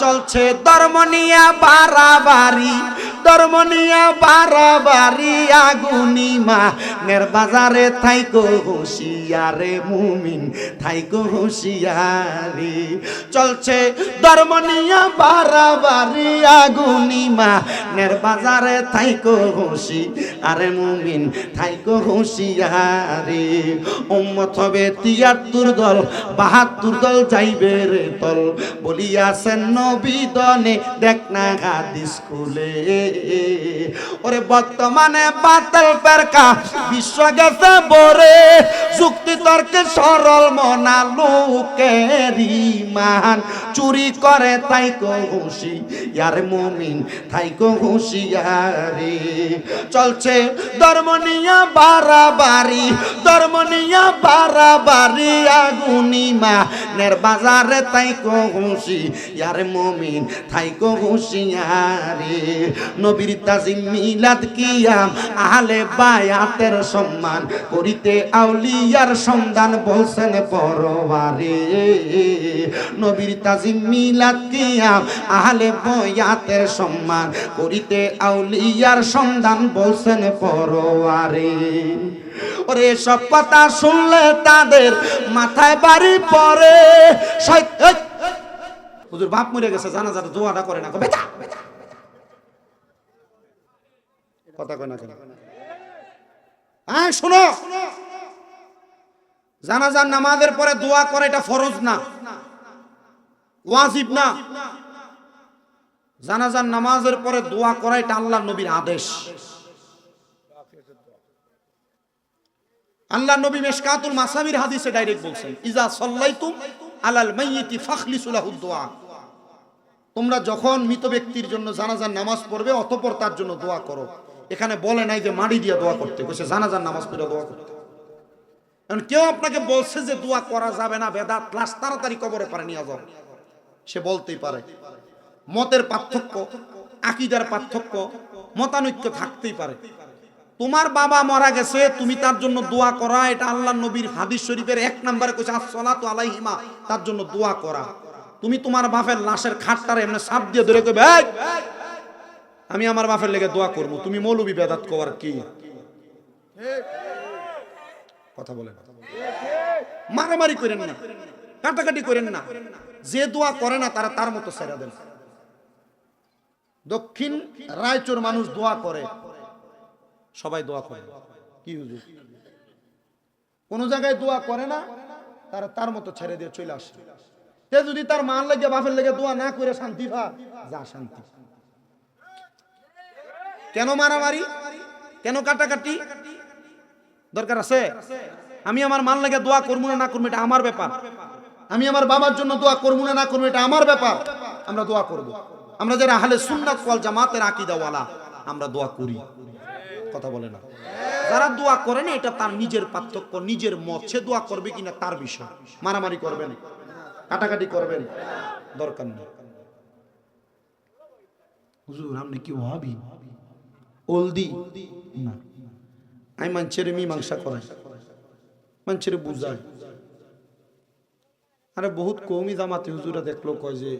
চলছে ধর্ম নিয়া বাড়াবাড়ি, ধর্ম নিয়া বাড়াবাড়ি, আগুনি মানের বাজারে থাইকো হুঁশিয়ারে মুমিন থাইকো হুঁশিয়ারি। চলছে ধর্ম নিয়া বাড়াবাড়ি, আগুনি মানের বাজারে থাইকো হুঁশিয়ারে মুমিন থাইকো হুঁশিয়ারি। উম্মত হবে ৭৩ দল, ৭২ দল যাইবে রে তল, বলিয়াছেন নবী দনে দেখ না হাদিস খুলে। ওরে বর্তমানে বাতিল ফেরকা বিশ্ব গেছে বরে, যুক্তি তর্কে সরল মনা লোকের ঈমান চুরি করে থাইকো হুঁশিয়ার মুমিন থাইকো হুঁশিয়ারি। চলছে ধর্ম নিয়া বাড়াবাড়ি, ধর্ম নিয়া বাড়াবাড়ি, আগুনি মানের বাজারে থাইকো হুঁশিয়ার মুমিন থাইকো হুঁশিয়ারি। নবীর তাজিম মিলাদ কিয়াম আহলে বায়াতের সম্মান করিতে আউলিয়ার সন্ধান বলছেন পরওয়ারে। নবীর তাজিম মিলাদ কিয়াম আহলে বায়াতের সম্মান করিতে আউলিয়ার সন্ধান বলছেন পরওয়ারে। ওরে সব কথা শুনলে তাদের মাথায় বাড়ি পড়ে। হুজুর বাপ মরে গেছে, জানাজাতে দোয়াটা করে না, বেটা কথা কয় না কেন? হ্যাঁ শোনো, জানাজার নামাজের পরে দোয়া করে এটা ফরজ না, ওয়াজিব না। জানাজার নামাজের পরে দোয়া করা এটা আল্লাহর নবীর আদেশ। আল্লাহর নবী মিশকাতুল মাসাবির হাদিসে ডাইরেক্ট বলছেন, ইজা সাল্লাইতুম আলাল মাইয়িতি ফাখলিসু লাহুদ দুআ। তোমরা যখন মৃত ব্যক্তির জন্য জানাজার নামাজ পড়বে অতঃপর তার জন্য দোয়া করো। এখানে বলে নাই যে মাটি দিয়ে দোয়া করতে, কইছে জানাজার নামাজ পড়ে দোয়া করতে। এখন কেউ আপনাকে বলছে যে দোয়া করা যাবে না, বেদাত, লাশ তাড়াতাড়ি কবরে পারে নিয়ে যাও, সে বলতেই পারে। মতের পার্থক্য, আকীদার পার্থক্য, মতানৈক্য থাকতেই পারে। তোমার বাবা মারা গেছে, তুমি তার জন্য দোয়া করা, এটা আল্লাহর নবীর হাদিস শরীফের ১ নম্বরে কইছে আসসালাতু আলাইহিমা, তার জন্য দোয়া করা। তুমি তোমার বাপের লাশের খাটটারে এমনি সাপ দিয়ে ধরে কইবে আমি আমার বাপের লেগে দোয়া করব, তুমি মৌলবি বেদাত করার কি কথা বলে? মারামারি করেন না, কাটাকাটি করেন না। যে দোয়া করে না তারা তার মতো ছেড়ে দেন। দক্ষিণ রায়চুর মানুষ দোয়া করে, সবাই দোয়া করে কি হুজুর? কোন জায়গায় দোয়া করে না, তারা তার মতো ছেড়ে দিয়ে চলে আসে। সে যদি তার মান লাগে বাপের লেগে দোয়া না করে শান্তি পা, যা শান্তি। কেন মারামারি, কেন কাটাকাটি দরকার আছে? আমি আমার মান লাগে দোয়া করবো না করবো এটা আমার ব্যাপার। আমি আমার বাবার জন্য দোয়া করবো না করবো এটা আমার ব্যাপার। আমরা দোয়া করব। আমরা যারা আহলে সুন্নাত ওয়াল জামাতের আকীদাওয়ালা আমরা দোয়া করি, কথা বলে না। যারা দোয়া করে না এটা তার নিজের পার্থক্য, নিজের মত, সে দোয়া করবে কিনা তার বিষয়। মারামারি করবেন, কাটাকাটি করবেন দরকার নেই। হুজুর আপনি কি ওয়াহাবি ওলদি না? আমি মানুষের মীমাংসা করাই, মানুষের বুঝাই। আরে বহুত কওমি জামাতি হুজুরা দেখলো কয় যে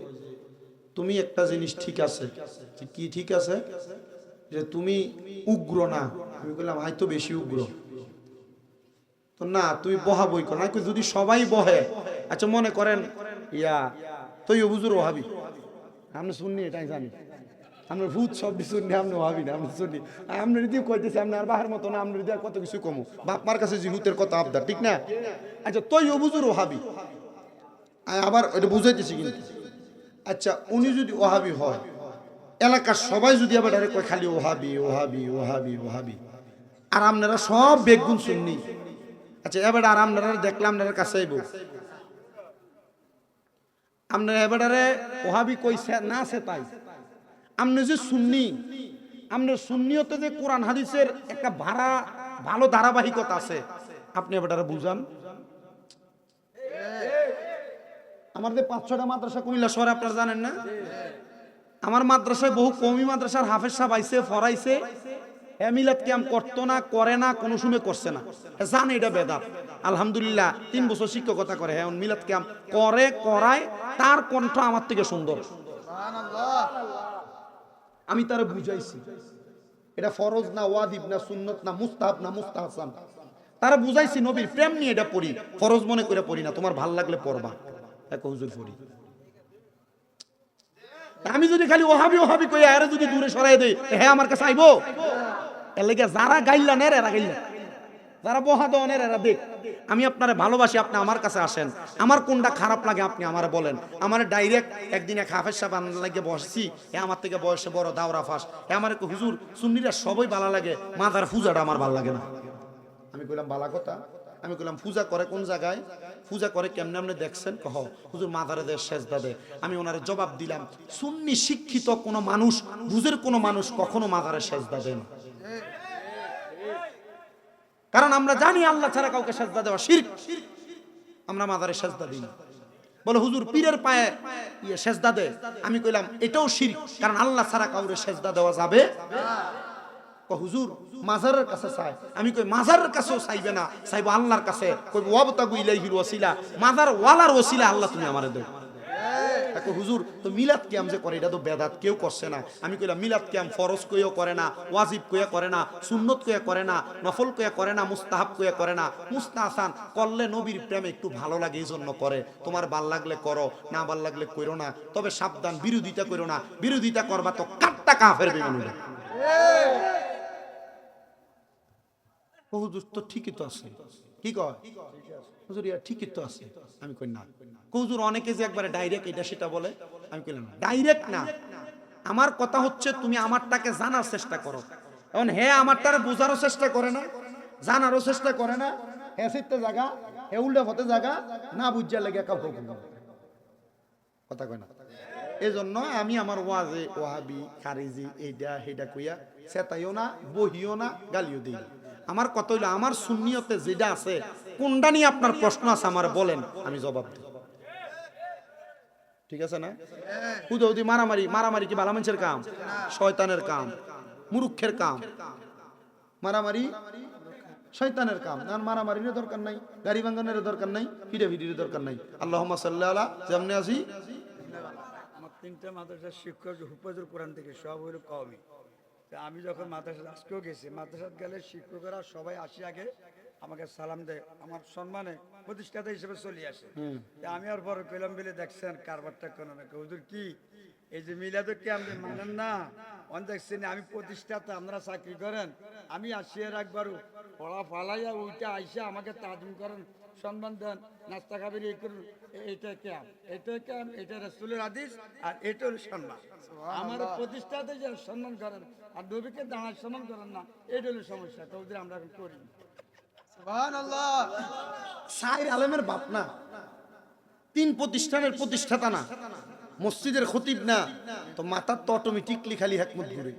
তুমি একটা জিনিস ঠিক আছে। কি ঠিক আছে? যে তুমি উগ্র না। আমি বললাম আই তো বেশি উগ্র। তো না তুমি বহা বই কর না, যদি সবাই বহে। আচ্ছা মনে করেন ইয়া তুই হুজুর ওয়াহাবি, আপনি শুননি এটাই জানি, আমরা ভূত সব শুননি, আপনি ওয়াহাবি না, আপনি শুননি। আপনি যদি কইতেছি আপনি আর বাহার মতো না, আপনি যদি কত কিছু কমো, বাপ মার কাছে জিহুতের কথা আবদার, ঠিক না? আচ্ছা তুই হুজুর ওয়াহাবি, আবার এটা বুঝাইতেছি কিন্তু। আচ্ছা উনি যদি ওয়াহাবি হয়, এলাকার সবাই যদি আবার কয় খালি ওহাবি ওহাবি ওহাবি ওহাবি, আর আপনারা সব বেগুন শুননি। আচ্ছা এবার আর আপনারা দেখলাম আপনার কাছে আইব, আপনারা এবারে ওহাবি কইছে না সে তাই। আপনি যে সুন্নি, আপনার সুন্নিয়তে যে কোরআন হাদিসের একটা ভালো ধারাবাহিকতা আছে, আপনি এবারে বুঝান। আমাদের ৫-৬টা মাদ্রাসা কুমিল্লা শহরে, আপনারা জানেন না? আমার মাদ্রাসায় বহু কওমি মাদ্রাসার হাফেজ সাহেব আইছে, ফরাইছে, মিলাদ কিয়াম করতো না, করে না, কোনো সময় করছে না, জানে এটা বেদাত। আলহামদুলিল্লাহ ৩ বছর শিক্ষকতা করে, হ্যাঁ মিলাদ কিয়াম করে, করায়, তার কণ্ঠ আমার থেকে সুন্দর। আমি তারে বুঝাইছি এটা ফরজ না, ওয়াজিব না, সুন্নত না, মুস্তাহাব না, মুস্তাহসান। তারা বুঝাইছি নবীর প্রেম নিয়ে এটা পড়ি, ফরজ মনে করে পড়ি না, তোমার ভাল লাগলে পড়বা। এক হুজুর পড়ি। আমি যদি খালি ওহাবি ওহাবি কই আরে যদি দূরে সরাই দেই, হ্যাঁ আমার কাছে আইবো? এর লাগি যারা গাইলা নের এরা গাইলা, যারা বহাদনের এরা দেখ। আমি আপনারে ভালোবাসি, আপনি আমার কাছে আসেন, আমার কোনটা খারাপ লাগে আপনি আমারে বলেন। আমার ডাইরেক্ট একদিন এক হাফেজ সাহেব আনার লাগে বসছি, এ আমার থেকে বয়সে বড়, দাওরা ফাঁস, এ আমার হুজুর সুন্নিরা সবই ভালো লাগে, মাদার পূজাটা আমার ভালো লাগে না। আমি কইলাম বালা কথা, আমি কইলাম পূজা করে কোন জায়গায়, পূজা করে কেমনে আপনি দেখছেন? কহ হুজুর মাদারে দে, সেজদা দে। আমি ওনারে জবাব দিলাম, সুন্নি শিক্ষিত কোন মানুষ, বুঝের কোন মানুষ কখনো মাদারে সেজদা দেয় না। কারণ আমরা জানি আল্লাহ ছাড়া কাউকে সেজদা দেওয়া শিরক, আমরা মাদারে সেজদা দিই না। বলে হুজুর পীরের পায়ে সেজদা দে। আমি কইলাম এটাও শিরক, কারণ আল্লাহ ছাড়া কাউরে সেজদা দেওয়া যাবে না। হুজুর মাজারের কাছে চাই। আমি কই মাজারের কাছেও চাইবে না, চাইবো আল্লাহর কাছে। কই ওয়াবতাগু ইলাইহিল ওয়াসিলা, মাজার ওয়ালার ওসিলা আল্লাহ তুমি আমারে দাও। হুজুর তো মিলাদ কিয়াম যে করে এটা তো বেদাত, কেউ করছে না। আমি কইলাম মিলাদ কিয়াম ফরজ কইও করে না, ওয়াজিব কইয়া করে না, সুন্নত কইয়া করে না, নফল কইয়া করে না, মুস্তাহাব কইয়া করে না, মুস্তাহসান করলে নবীর প্রেমে একটু ভালো লাগে এই জন্য করে। তোমার ভাল লাগলে করো, না ভাল লাগলে কইরো না, তবে সাবধান বিরোধিতা কইরো না, বিরোধিতা করবা তো কাটটা কাফের বেঈমান। হুজুর তো ঠিকই তো আছে, কি কয় হুজুর ইয়া ঠিকই তো আছে। আমি কই না। হুজুর অনেকে যে একবারে ডাইরেক্ট এটা সেটা বলে। আমি কইলাম ডাইরেক্ট না, আমার কথা হচ্ছে তুমি আমারটাকে জানার চেষ্টা করো। এখন হে আমারটারে বোঝারও চেষ্টা করে না, জানারও চেষ্টা করে না, হে সিটতে জায়গা, হে উল্টা হতে জায়গা, না বুঝা লেগে কাউকে কথা কয় না। এই জন্য আমি আমার ওয়াজে ওয়াহাবি খারিজি এইটা হেটা কইয়া সেতাইও না, বহিও না, গালিও দিই। আমার কথা হইলো আমার সুন্নিয়তে যেটা আছে, কোনটা নিয়ে আপনার প্রশ্ন আছে আমার বলেন, আমি জবাব দিই। ঠিক আছে না? হুদৌদি মারামারি, মারামারি কি ভালো মানুষের কাম? শয়তানের কাম, মুরুক্ষের কাম। মারামারি শয়তানের কাম। না মারামারির দরকার নাই, গাড়ি ভাঙানোর দরকার নাই, হিডে ভিডির দরকার নাই। আল্লাহুম্মা সাল্লি আলা যেমনে আছি। আমার তিনটা মাদ্রাসার শিক্ষক হুফাজুল কোরআন থেকে সব হইল কওমি। আমি যখন মাদ্রাসা আজকেও গেছি, মাদ্রাসাত গেলে শিক্ষকেরা সবাই আসি আগে আমাকে সালাম দেয়, আমার সম্মানে প্রতিষ্ঠাতা হিসেবে চলে আসে। আমি আর বড় কইলাম বলে দেখছেন কারবারটা কেন না হুজুর কি এই যে মিলাদ কি আপনি মানেন না? অন দেখছেন আমি প্রতিষ্ঠাতা, আপনারা চাকরি করেন, আমি আসিয়ার একবার পড়া ফালাইয়া ওইটা আইসা আমাকে তাজিম করেন, সম্মান দেন, নাস্তা খাবেন, এই করুন, এইটা ক্যাম্প, এটা ক্যাম্প, এটা রাসূলের হাদিস, আর এটা হলো সম্মান। আমার প্রতিষ্ঠাতে যে সম্মান করেন আর নবীকে দাঁড়ায় সম্মান করেন না, এটা হলো সমস্যা। তো ওদের আমরা এখন করি সুবহানাল্লাহ। সাইর আলেমের বাপ না, তিন প্রতিষ্ঠানের প্রতিষ্ঠাতা না, মসজিদের খতিব না, তো মাথার তো অটোমেটিকলি খালি হিকমত ঘুরে।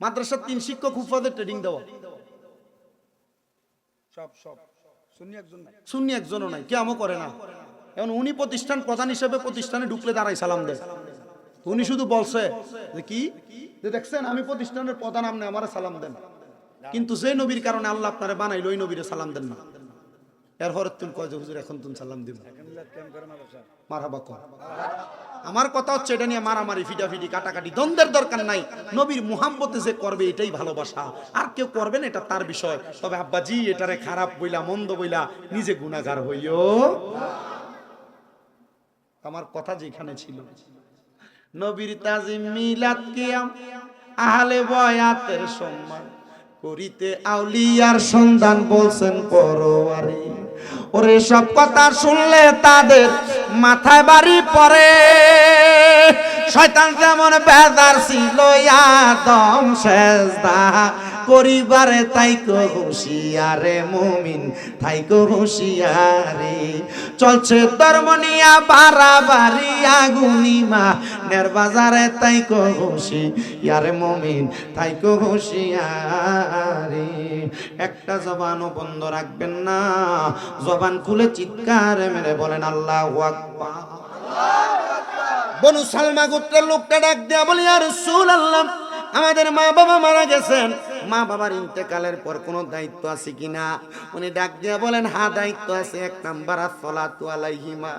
মাদ্রাসার তিন শিক্ষক হুফাজের ট্রেনিং দেওয়া, সব সব সুন্নি একজন নাই, সুন্নি একজনও নাই, কেমন করে না। এখন উনি প্রতিষ্ঠান প্রধান হিসেবে প্রতিষ্ঠানে ঢুকলে দাঁড়াই সালাম দেয়। উনি শুধু বলছে যে কি যে দেখছেন আমি প্রতিষ্ঠানের প্রধান, আপনি আমার সালাম দেন। কিন্তু যে নবীর কারণে আল্লাহ আপনারে বানাইলো ওই নবীরে সালাম দেন না। এরপর তুমি কয় যে হুজুর এখন তুমি সালাম দিব, মারহাবা কর। আমার কথা হচ্ছে এটা নিয়ে মারামারি, ফিটাফিটি, কাটাকাটি, দ্বন্দ্বের দরকার নাই। নবীর মুহাব্বতে যে করবে এটাই ভালোবাসা, আর কেউ করবেন এটা তার বিষয়। তবে আব্বাজি এটারে খারাপ বইলা, মন্দ বইলা নিজে গুনাহগার হইও। আমার কথা যেখানে ছিল, নবীর তাজিম, মিলাদ, কিয়াম, আহলে বয়াতের সম্মান করিতে আউলিয়ার সন্ধান বলছেন পরোয়ারি। ওরে সব কথা শুনলে তাদের মাথায় বাড়ি পড়ে, শয়তান যেমন বেজার ছিল আদম সেজদা করিবারে, তাইকো হুঁশিয়ারে মুমিন, তাইকো হুঁশিয়ারে। চলছে ধর্ম নিয়া বাড়াবাড়ি আগুনিমা নের বাজারে, তাইকো হুঁশিয়ারে মুমিন, তাইকো হুঁশিয়ারে। একটা জবানও বন্ধ রাখবেন না, জবান খুলে চিৎকার মেরে বলেন আল্লাহু আকবার। বনু সালমা গোত্রের লোকটা ডাক দেয়া বলে ইয়া রাসূলুল্লাহ, আমাদের মা বাবা মারা গেছেন, মা বাবার ইন্তেকালের পর কোনো দায়িত্ব আছে কিনা? উনি ডাক দিয়া বলেন, হ্যাঁ দায়িত্ব আছে। 1 নাম্বার আসসালাতু আলাইহিমা,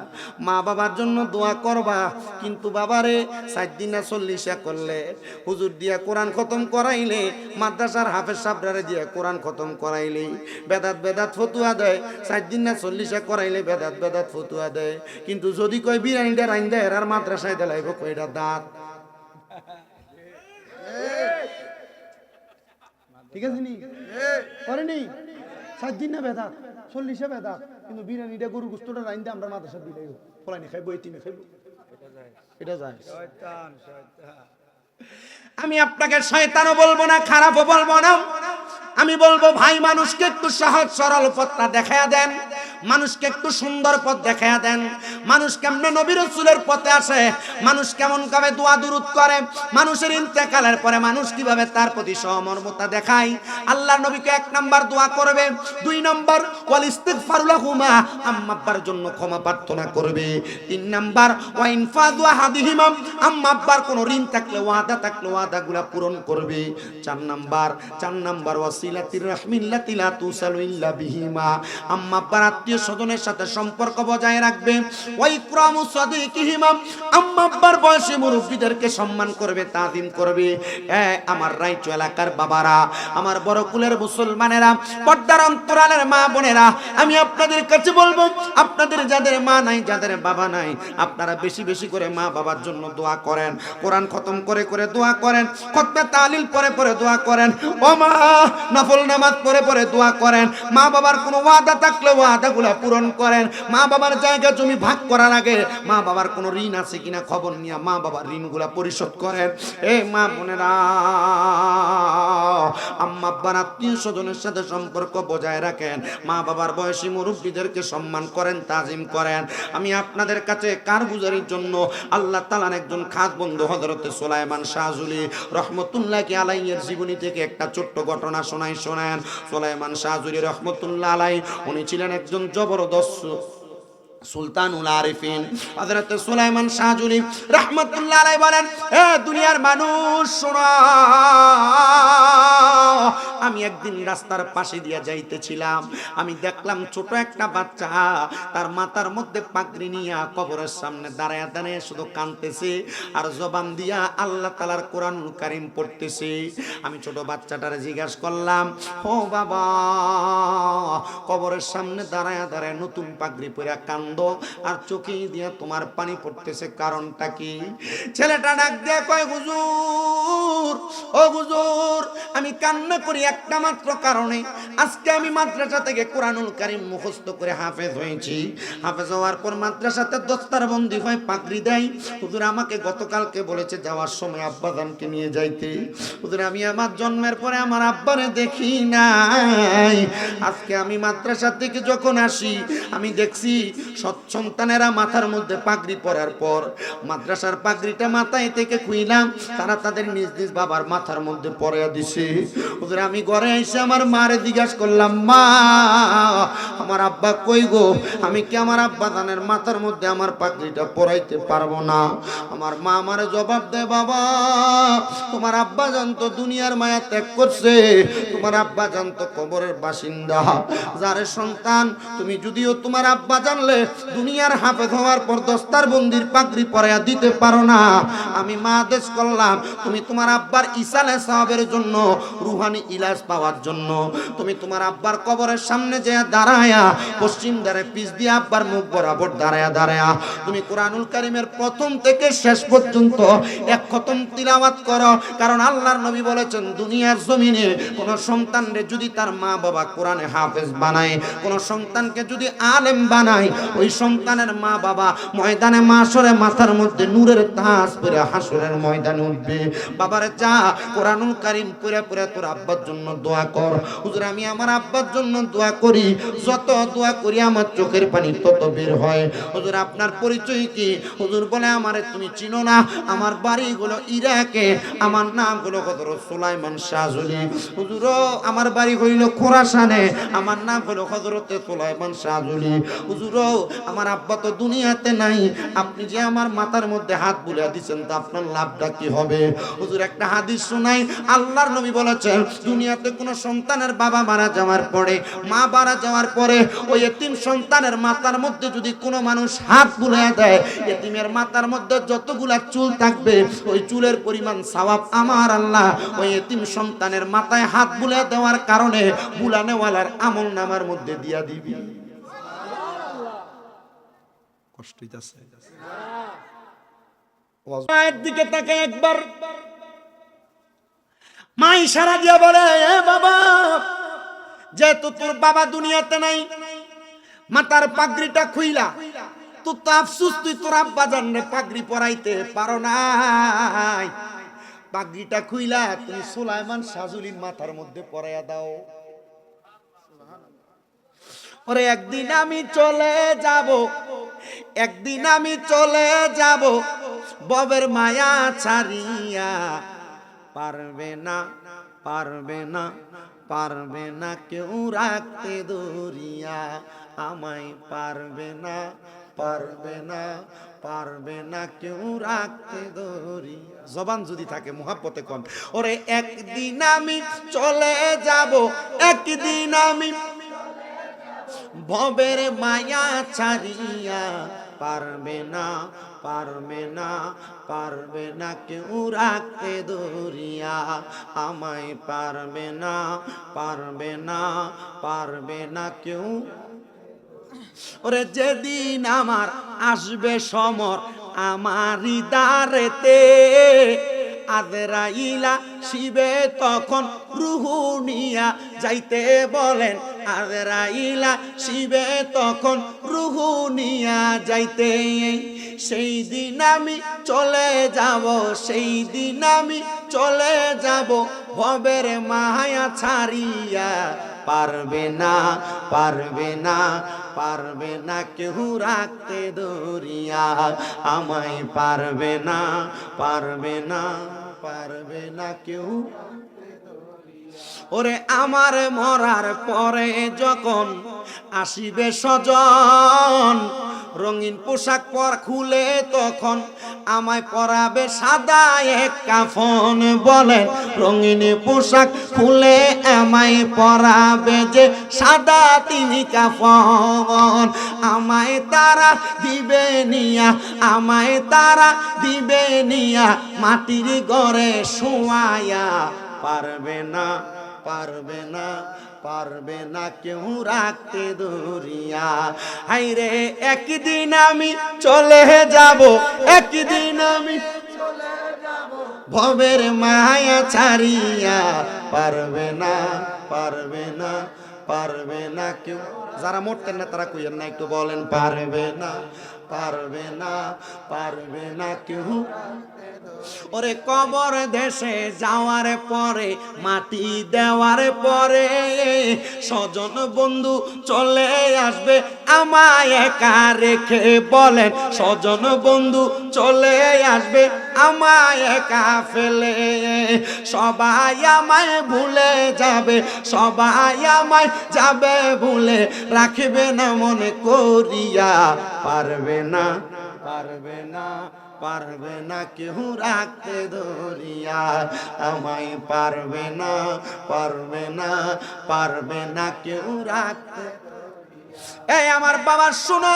মা বাবার জন্য দোয়া করবা। কিন্তু বাবারে 4 দিন 40 করলে, হুজুর দিয়া কোরআন খতম করাইলে, মাদ্রাসার হাফেজ সাহেবরা দিয়া কোরআন খতম করাইলে, বেদাত ফতুয়া দেয়। 4 দিন 40 করাইলে বেদাত ফতুয়া দেয়। কিন্তু যদি কয় বিরিয়ানিটা রাইন দেয় আর মাদ্রাসায় দেলাইব কয়টা দাঁত। ঠিক আছে নি করেনি 4 দিন না বেদাত 40 বেদাত, কিন্তু বিরিয়ানিটা গরু গোস্তটা রাইন দিয়ে আমরা মাদ্রাসা দিলাই ফলাইনি খাইবো, এতিমে খাইবো, এটা যায়। শয়তান শয়তান। আমি আপনাকে শয়তানও বলবো না, খারাপও বলবো না। আমি বলবো ভাই, মানুষকে একটু সহজ সরল পথটা দেখায়া দেন, মানুষকে একটু সুন্দর পথ দেখায়া দেন। মানুষ কেমনে নবী রাসূলের পথে আসে, মানুষ কেমন ভাবে দোয়া দুরূদ করে, মানুষের ইন্তেকালের পরে মানুষ কিভাবে তার প্রতি সহমর্মিতা দেখায়। আল্লাহর নবীকে 1 নাম্বার দোয়া করবে, 2 নাম্বার ওয়াল ইস্তিগফারু লাহুমা, আম্মা আব্বার জন্য ক্ষমা প্রার্থনা করবে, 3 নাম্বার ওয়া ইনফাযু আহাদিহিমা, আম্মা আব্বার কোনো ঋণ থাকলে ওয়াদা থাকলে ওয়াদাগুলা পূরণ করবে। 4 নাম্বার ওয়াসিলাতির রাহমিল্লাতি লা তুসালু ইল্লা বিহিমা, আম্মা আব্বার আত্মীয় স্বজনের সাথে সম্পর্ক বজায় রাখবে। ওয়া ইকরামু সাদিকিহিমা, আম্মা আব্বার বয়সী মুরব্বিদেরকে সম্মান করবে, তাজিম করবে। আমার রাইচু এলাকার বাবারা, আমার বড় কুলের মুসলমানেরা, পর্দার অন্তরালের মা বোনেরা, আমি আপনাদের কাছে বলবো, আপনাদের যাদের মা নাই, যাদের বাবা নাই, আপনারা বেশি বেশি করে মা বাবার জন্য দোয়া করেন, কোরআন খতম করে করে দোয়া করেন, খতমে তালিল পরে পরে দোয়া করেন, ও মা নফল নামাজ পরে পরে দোয়া করেন। মা বাবার কোনো ওয়াদা থাকলে ওয়াদাগুলা পূরণ করেন। মা বাবার জায়গা জমি ভাগ করার আগে মা বাবার কোনো ঋণ আছে কিনা খবর নিয়ে মা বাবার ঋণগুলা পরিশোধ করেন। এই মা বোনেরা, আম্মা আব্বার আত্মীয় স্বজনের সাথে সম্পর্ক বজায় রাখেন, মা বাবার বয়সী মুরব্বীদেরকে সম্মান করেন, তাজিম করেন। আমি আপনাদের কাছে কারগুজারির জন্য আল্লাহ তাআলার একজন খাস বন্ধু হযরতে সুলাইমান শাহজুলি রহমতুল্লাহি আলাইহির জীবনী থেকে একটা ছোট্ট ঘটনা শোনেন। সুলাইমান শাহজুলি রহমতুল্লাহ আলাইহি উনি ছিলেন একজন জবরদস্ত সুলতানুল আরিফিন। হযরত সুলাইমান শাহজুলি রাহমাতুল্লাহ আলাইহি বলেন, এ দুনিয়ার মানুষ শোনো, আমি একদিন রাস্তার পাশে দিয়া যাইতেছিলাম, আমি দেখলাম ছোট একটা বাচ্চা তার মাথার মধ্যে পাগড়ি নিয়া কবরের সামনে দাঁড়ায় দাঁড়ায় শুধু কাঁদতেছে আর জবান দিয়া আল্লাহ তাআলার কোরআনুল কারীম পড়তেছে। আমি ছোট বাচ্চাটারে জিজ্ঞাসা করলাম, ও বাবা, কবরের সামনে দাঁড়ায় দাঁড়ায় নতুন পাগড়ি পরে কান্দো আর চোখে দিয়া তোমার পানি পড়তেছে, কারণটা কি? ছেলেটা ডাক দিয়ে কয়, হুজুর, ও হুজুর, আমি কান্না করি একটা মাত্র কারণে, আজকে আমি মাদ্রাসা থেকে কোরআনুল কারীম মুখস্থ করে হাফেজ হয়েছি। হাফেজ হওয়ার পর মাদ্রাসাতে দস্তারবন্দি হয়, পাগড়ি দেয়। হুজুর আমাকে গতকালকে বলেছে যাওয়ার সময় আব্বাজানকে নিয়ে যাইতে। হুজুর আমি আমার জন্মের পরে আমার আব্বারে দেখি নাই, আজকে আমি মাদ্রাসা থেকে যখন আসি আমি দেখছি সন্তানেরা মাথার মধ্যে পাগড়ি পরার পর মাদ্রাসার পাগড়িটা মাথায় থেকে খুইলাম, তারা তাদের নিজ নিজ বাবার মাথার মধ্যে পরাইয়া দিছে। হুজুর আমি ঘরে এসে আমার মারে জিজ্ঞাসা করলাম, মা আমার আব্বা কই গো? আমি কি আমার আব্বা জানের মাথার মধ্যে আমার পাগড়িটা পরাইতে পারবো না? আমার মা আমারে জবাব দেয়, বাবা তোমার আব্বা জান তো দুনিয়ার মায়া ত্যাগ করছে, তোমার আব্বা জান তো কবরের বাসিন্দা। যারে সন্তান তুমি যদিও তোমার আব্বা জানলে দুনিয়ার হাফেজ হওয়ার পর দস্তারবন্দির পাগড়ি পরাইয়া দিতে পারো না, আমি মা আদেশ করলাম তুমি তোমার আব্বার ইসালে সাহাবের জন্য রুহানি ইলাজ পাওয়ার জন্য তুমি তোমার আব্বার কবরের সামনে যে দাঁড়ায়া পশ্চিম দ্বারে পিছ দিয়ে আব্বার মুখ বরাবর দাঁড়ায়া তুমি কোরআনুল কারীমের প্রথম থেকে শেষ পর্যন্ত এক খতম তিলাওয়াত করো। কারণ আল্লাহর নবী বলেছেন, দুনিয়ার জমিনে কোন সন্তানরে যদি তার মা বাবা কোরআনে হাফেজ বানায়, কোন সন্তানকে যদি আলেম বানায়, ওই সন্তানের মা বাবা ময়দানে মাশরে মাথার মধ্যে নূরের তাজ পরে হাসরের ময়দানে উঠবে। বাবারে যা কোরআনুল কারীম পড়ে পড়ে তোর আব্বার জন্য দোয়া কর। হুজুর আমি আমার আব্বার জন্য দোয়া করি, যত দোয়া করি আমার চোখের পানি তত বের হয়। হুজুর আপনার পরিচয় কি? হুজুর বলে, আমারে তুমি চিনো না, আমার বাড়ি হলো ইরাকে, আমার নাম হলো হযরত সুলাইমান শাহজুলি। হুজুর আমার বাড়ি হইল খোরাসানে, আমার নাম হলো হযরত সুলাইমান শাহজুলি। হুজুর আমার আব্বা তো দুনিয়াতে নাই, আপনি যে আমার মাথার মধ্যে হাত বুলিয়ে দিচ্ছেন তা আপনার লাভটা কি হবে? হুজুর একটা হাদিস শোনাই, আল্লাহর নবী বলেছেন দুনিয়াতে কোনো সন্তানের বাবা মারা যাওয়ার পরে, মা মারা যাওয়ার পরে ওই এতিম সন্তানের মাথার মধ্যে যদি কোনো মানুষ হাত বুলিয়ে দেয়, এতিমের মাথার মধ্যে যতগুলা চুল থাকবে ওই চুলের পরিমাণ সওয়াব আমার আল্লাহ ওই এতিম সন্তানের মাথায় হাত বুলিয়ে দেওয়ার কারণে বুলানেওয়ালার আমল নামার মধ্যে দিয়া দিবি। কষ্ট হইতাছে? মায়ের দিকে তাকে একবার মা ইশারা দিয়া বলে, এ বাবা, যেহেতু তোর বাবা দুনিয়াতে নাই, মাথার পাগড়িটা খুইলা, তুই তো আফসুস, তুই তোর আব্বা জানলে পাগড়ি পরাইতে পারো নাই, পাগড়িটা খুইলা তুমি সুলাইমান সাজুলির মাথার মধ্যে পরাইয়া দাও। ওরে একদিন আমি চলে যাব, একদিন আমি চলে যাব, ববের মায়া ছাড়িয়া, পারবে না, পারবে না, পারবে না কেউ রাখতে দরিয়া আমায়, পারবে না, পারবে না, পারবে না কেউ রাখতে দরিয়া। জবান যদি থাকে মুহাব্বতে কোন, ওরে একদিন আমি চলে যাব, একদিন আমি ভবের মায়া ছাড়িয়া, পারবে না, পারবে না, পারবে না কেউ রাখতে দরিয়া আমায়, পারবে না, পারবে না, পারবে না কেউ। ওরে যেদিন আমার আসবে সমর আমারই দ্বারেতে, আজরাইলা শিবে তখন রুহু নিয়া যাইতে বলেন, আজরাইলা শিবে তখন রুহু নিয়া যাইতে, সেই দিন আমি চলে যাব, সেই দিন আমি চলে যাব, ভবের মায়া ছাড়িয়া, পারবে না, পারবে না, পারবে না কেউ রাখতে দরিয়া আমায়, পারবে না, পারবে না, পারবে না কেউ। ওরে আমার মরার পরে যখন আসিবে স্বজন, রঙিন পোশাক পর খুলে তখন আমায় পরাবে সাদা এক কাফন, বলেন রঙিন পোশাক খুলে আমায় পরাবে যে সাদা তিনি কাফন, আমায় তারা দিবে নিয়া, আমায় তারা দিবে নিয়া, মাটির ঘরে শোয়ায়া, পারবে না, পারবে না, পারবে না কেউ রাখতে দরিয়া। হাইরে একদিন আমি চলে যাব, একদিন আমি চলে যাব, ভবের মায়া ছাড়িয়া, পারবে না, পারবে না, পারবে না কেউ। যারা মরতেন না তারা কইয়েন না, একটু বলেন পারবে না, পারবে না, পারবে না কেউ। ওরে কবর দেশে যাওয়ার পরে, মাটি দেওয়ার পরে, স্বজন বন্ধু চলে আসবে আমায় একা রেখে, বলেন স্বজন বন্ধু চলে আসবে আমায় একা ফেলে, সবাই আমায় ভুলে যাবে, সবাই আমায় যাবে ভুলে, রাখবে না মনে করিয়া, পারবে না, পারবে না, পারবে না কেউ রাখতে দরিয়া আমায়, পারবে না, পারবে না, পারবে না কেউ রাখতে। এই আমার বাবা শুনো,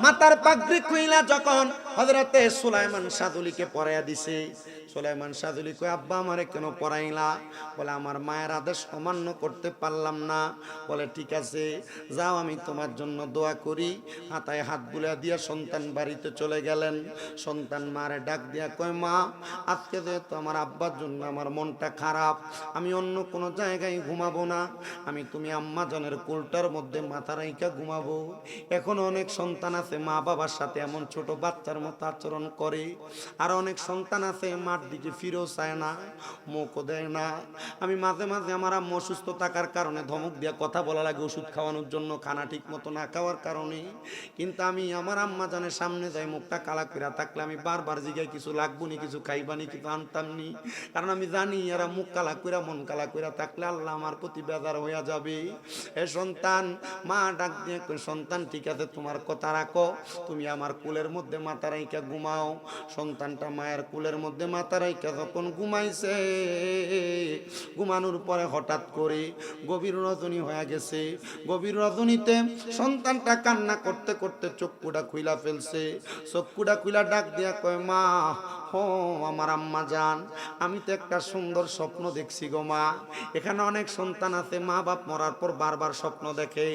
মাথার পাগড়ি খুইলা যখন হযরতে সুলাইমান সাদুলিকে পরাইয়া দিছে, সুলাইমান সাদুলি কয়, আব্বা আমারে কেন পরাইলা? বলে আমার মায়ের আদেশ অমান্য করতে পারলাম না। বলে ঠিক আছে যাও, আমি তোমার জন্য দোয়া করি। হাতায় হাত বুলিয়ে দিয়া সন্তান বাড়িতে চলে গেলেন। সন্তান মারে ডাক দিয়া কয়, মা আজকে যেহেতু আমার আব্বার জন্য আমার মনটা খারাপ, আমি অন্য কোনো জায়গায় ঘুমাবো না, আমি তুমি আম্মা জনের কোলটার মধ্যে মাথা রাইখা ঘুমাবো। এখন অনেক সন্তান আছে মা বাবার সাথে এমন ছোট বাচ্চার মতো আচরণ করে। আর অনেক সন্তান আছে মার দিকে ফিরেও চায় না, মুখও দেয় না। আমি মাঝে মাঝে আমার আম্মু অসুস্থ থাকার কারণে ধমক দিয়ে কথা বলা লাগে ওষুধ খাওয়ানোর জন্য, খানা ঠিক মতো না খাওয়ার কারণে। কিন্তু আমি আমার আম্মা জানের সামনে যাই, মুখটা কালা কইরা থাকলে আমি বারবার জিগাই কিছু লাগবো নি, কিছু খাইবানি, কিছু আনতাম নি। কারণ আমি জানি এরা মুখ কালা কইরা মন কালা কইরা থাকলে আল্লাহ আমার প্রতি বেজার হইয়া যাবে। এ সন্তান, মা ডাক দিয়ে কই, সন্তান ঠিক আছে তোমার কথা রাখো, তুমি আমার কুলের মধ্যে মাথা রাইখা ঘুমাও। সন্তানটা মায়ের কুলের মধ্যে মাথা রাইখা যখন ঘুমাইছে, ঘুমানোর পরে হঠাৎ করে গভীর রজনী হয়ে গেছে। গভীর রজনীতে সন্তানটা কান্না করতে করতে চক্ষুটা খুইলা ফেলছে। চক্ষুটা খুইলা ডাক দিয়া কয়, মা হো আমার আম্মা জান, আমি তো একটা সুন্দর স্বপ্ন দেখছি গো মা। এখানে অনেক সন্তান আছে মা বাপ মরার পর বারবার স্বপ্ন দেখে।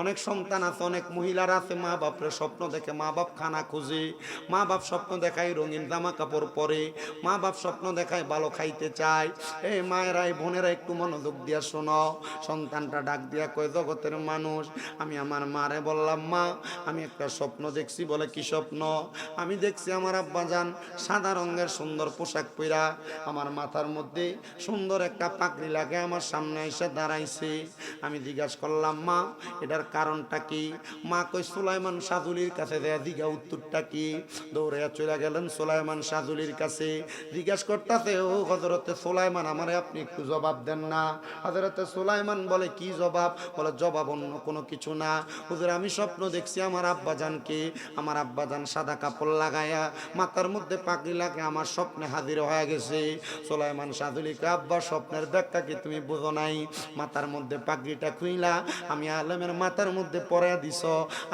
অনেক সন্তান আছে, অনেক মহিলার আছে মা বাপরে স্বপ্ন দেখে, মা বাপ খানা খুঁজে, মা বাপ স্বপ্ন দেখায় রঙিন জামা কাপড় পরে, মা বাপ স্বপ্ন দেখায় ভালো খাইতে চায়। এই মায়েরা, এই বোনেরা একটু মনোযোগ দিয়া শোনো। সন্তানটা ডাক দিয়া কয়, জগতের মানুষ, আমি আমার মারে বললাম, মা আমি একটা স্বপ্ন দেখছি। বলে কি স্বপ্ন? আমি দেখছি আমার আব্বা জান সাদা রঙের সুন্দর পোশাক পরা, আমার মাথার মধ্যে সুন্দর একটা পাগড়ি লাগে আমার সামনে এসে দাঁড়াইছে। আমি জিজ্ঞাসা করলাম, মা এটার কারণটা কি? মা কই, সুলাইমান সাজুলির কাছে দেয়া দিঘা উত্তরটা কি? দৌড়ে চলে গেলেন সুলাইমান সাজুলির কাছে। জিজ্ঞাসা করতেছে, ও হযরতে সুলাইমান, আমারে আপনি একটু জবাব দেন না। হযরতে সুলাইমান বলে, কি জবাব? বলে, জবাব অন্য কোনো কিছু না হুজুর, আমি স্বপ্ন দেখছি আমার আব্বাজানকে, আমার আব্বাজান সাদা কাপড় লাগায়া মাথার মধ্যে পাগড়ি লাগে আমার স্বপ্নে হাজির হয়ে গেছে। সুলাইমান সাজুলিকে, আব্বা স্বপ্নের ব্যাখ্যা কি তুমি বুঝো নাই? মাথার মধ্যে পাগড়িটা খুইলা আমি আলেমের মাথার মধ্যে পরাইয়া দিছ,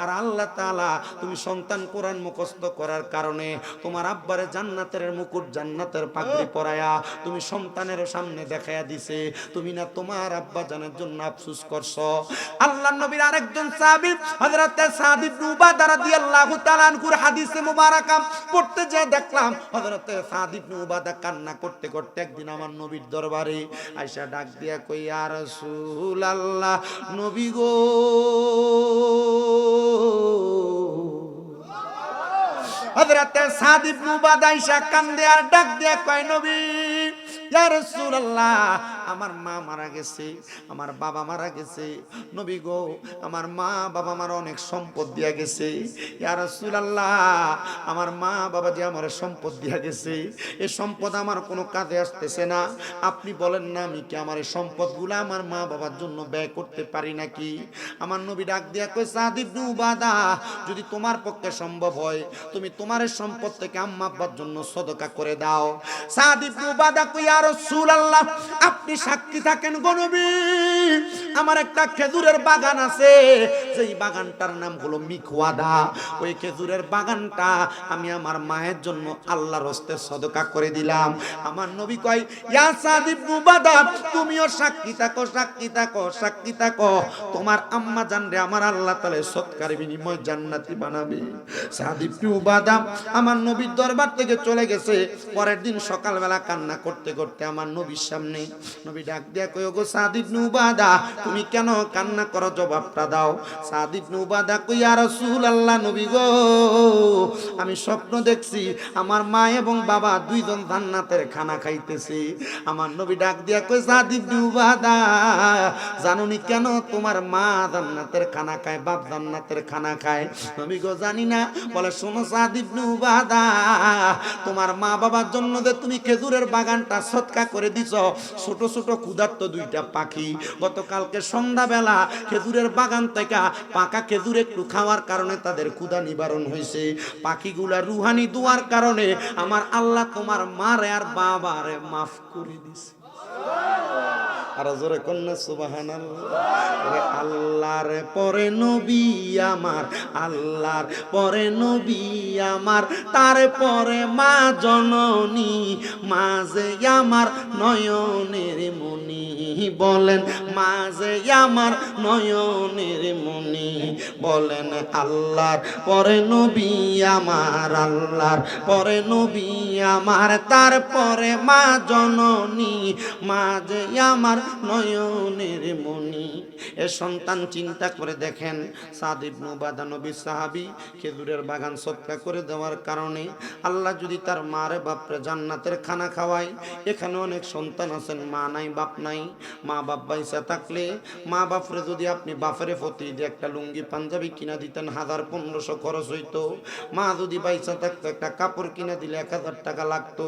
আর আল্লাহ তাআলা তুমি সন্তান কোরআন মুখস্থ করার কারণে তোমার আব্বারে জান্নাতের মুকুট, জান্নাতের পাগড়ি পরায়া তুমি সন্তানের সামনে দেখাইয়া দিছে। তুমি না তোমার আব্বা জানের জন্য আফসোস করছো। আল্লাহর নবীর আরেকজন সাহাবী হযরত সাদ ইবনে উবাদা রাদিয়াল্লাহু তাআলা আনহুর হাদিসে মুবারাকা পড়তে যে দেখলাম হযরত সাদ ইবনে উবাদা কান্না করতে করতে একদিন আমার নবীর দরবারে আয়েশা ডাক দিয়া কই, ইয়া রাসূলুল্লাহ, নবী গো, হযরত সাদ ইবনে উবাদা আয়েশা কান্দে আর ডাক দিয়া কয়, নবী ইয়া রাসূলুল্লাহ, আমার মা মারা গেছে, আমার বাবা মারা গেছে। নবী গো, আমার মা বাবা আমার অনেক সম্পদ দিয়া গেছে। ইয়া রাসূলুল্লাহ, আমার মা বাবা যে আমার সম্পদ দিয়া গেছে, এই সম্পদ আমার কোনো কাজে আসতেছে না। আপনি বলেন না, আমি কি আমার এই সম্পদগুলো আমার মা বাবার জন্য ব্যয় করতে পারি নাকি? আমার নবী ডাক দিয়া কই, সাদ ইবনে উবাদা, যদি তোমার পক্ষে সম্ভব হয় তুমি তোমার এই সম্পদ থেকে আম্মা আব্বার জন্য সদকা করে দাও। সাদ ইবনে উবাদা কই, ইয়া রাসূলুল্লাহ, আপনি সাক্ষী থাকেন গো নবী, আমার একটা খেজুরের বাগান আছে, যেই বাগানটার নাম হলো মিখওয়াদা। ওই খেজুরের বাগানটা আমি আমার মায়ের জন্য আল্লাহর হস্তে সদকা করে দিলাম। আমার নবী কয়, ইয়া সাদ ইবনে উবাদা, তুমিও সাক্ষী থাকো, সাক্ষী থাকো, সাক্ষী থাকো, তোমার আম্মা জানরে আমার আল্লাহ তাআলা সৎকার বিনিময় জান্নাতি বানাবে। সাদ ইবনে উবাদা আমার নবীর দরবার থেকে চলে গেছে। পরের দিন সকালবেলা কান্না করতে করতে আমার নবীর সামনে নবী ডাক দিয়া কই, ওগো সাদ ইবনে উবাদা, তুমি কেন কান্না করো? জবাবটা দাও। সাদ ইবনে উবাদা কই, ইয়া রাসূলুল্লাহ, নবী গো, আমি স্বপ্ন দেখছি আমার মা এবং বাবা দুইজন জান্নাতের খানা খাইতেছে। আমার নবী ডাক দিয়া কই, সাদ ইবনে উবাদা, জানোনি কেন তোমার মা জান্নাতের খানা খায়, বাপ জান্নাতের খানা খায়? নবী গো, জানি না। বলে, শোনো সাদ ইবনে উবাদা, তোমার মা বাবার জন্য যে তুমি খেজুরের বাগানটা সদকা করে দিছ, ছোট ছোট ক্ষুধার্ত দুইটা পাখি গতকালকে সন্ধ্যাবেলা খেজুরের বাগান থেকে পাকা খেজুর একটু খাওয়ার কারণে তাদের ক্ষুধা নিবারণ হয়েছে। পাখিগুলা রুহানি দুয়ার কারণে আমার আল্লাহ তোমার মারে আর বাবারে মাফ করে দিছে। আর জোরে কন্যা সুবহানাল্লাহ। আল্লাহর পরে নবী আমার, আল্লাহর পরে নবী আমার, তারপরে মা জননী, মাঝে আমার নয়নের মনি। বলেন, মাঝে আমার নয়নের মনি। বলেন, আল্লাহর পরে নবী আমার, আল্লাহর পরে নবী আমার, তারপরে মা জননী, মাঝে আমার নয়নের মনি। এ সন্তান চিন্তা করে দেখেন, সাদ ইবনে উবাদা নবী সাহাবী, খেজুরের বাগান সদকা করে দেওয়ার কারণে আল্লাহ যদি তার মারে বাপরে জান্নাতের খানা খাওয়ায়। এখানে অনেক সন্তান আছেন, মা নাই বাপ নাই। মা বাপ বাইসা থাকলে মা বাপরে যদি আপনি বাপের প্রতি দিয়ে একটা লুঙ্গি পাঞ্জাবি কিনা দিতেন 1000-1500 খরচ হইতো। মা যদি বাইসা থাকতো একটা কাপড় কিনা দিলে 1000 টাকা লাগতো।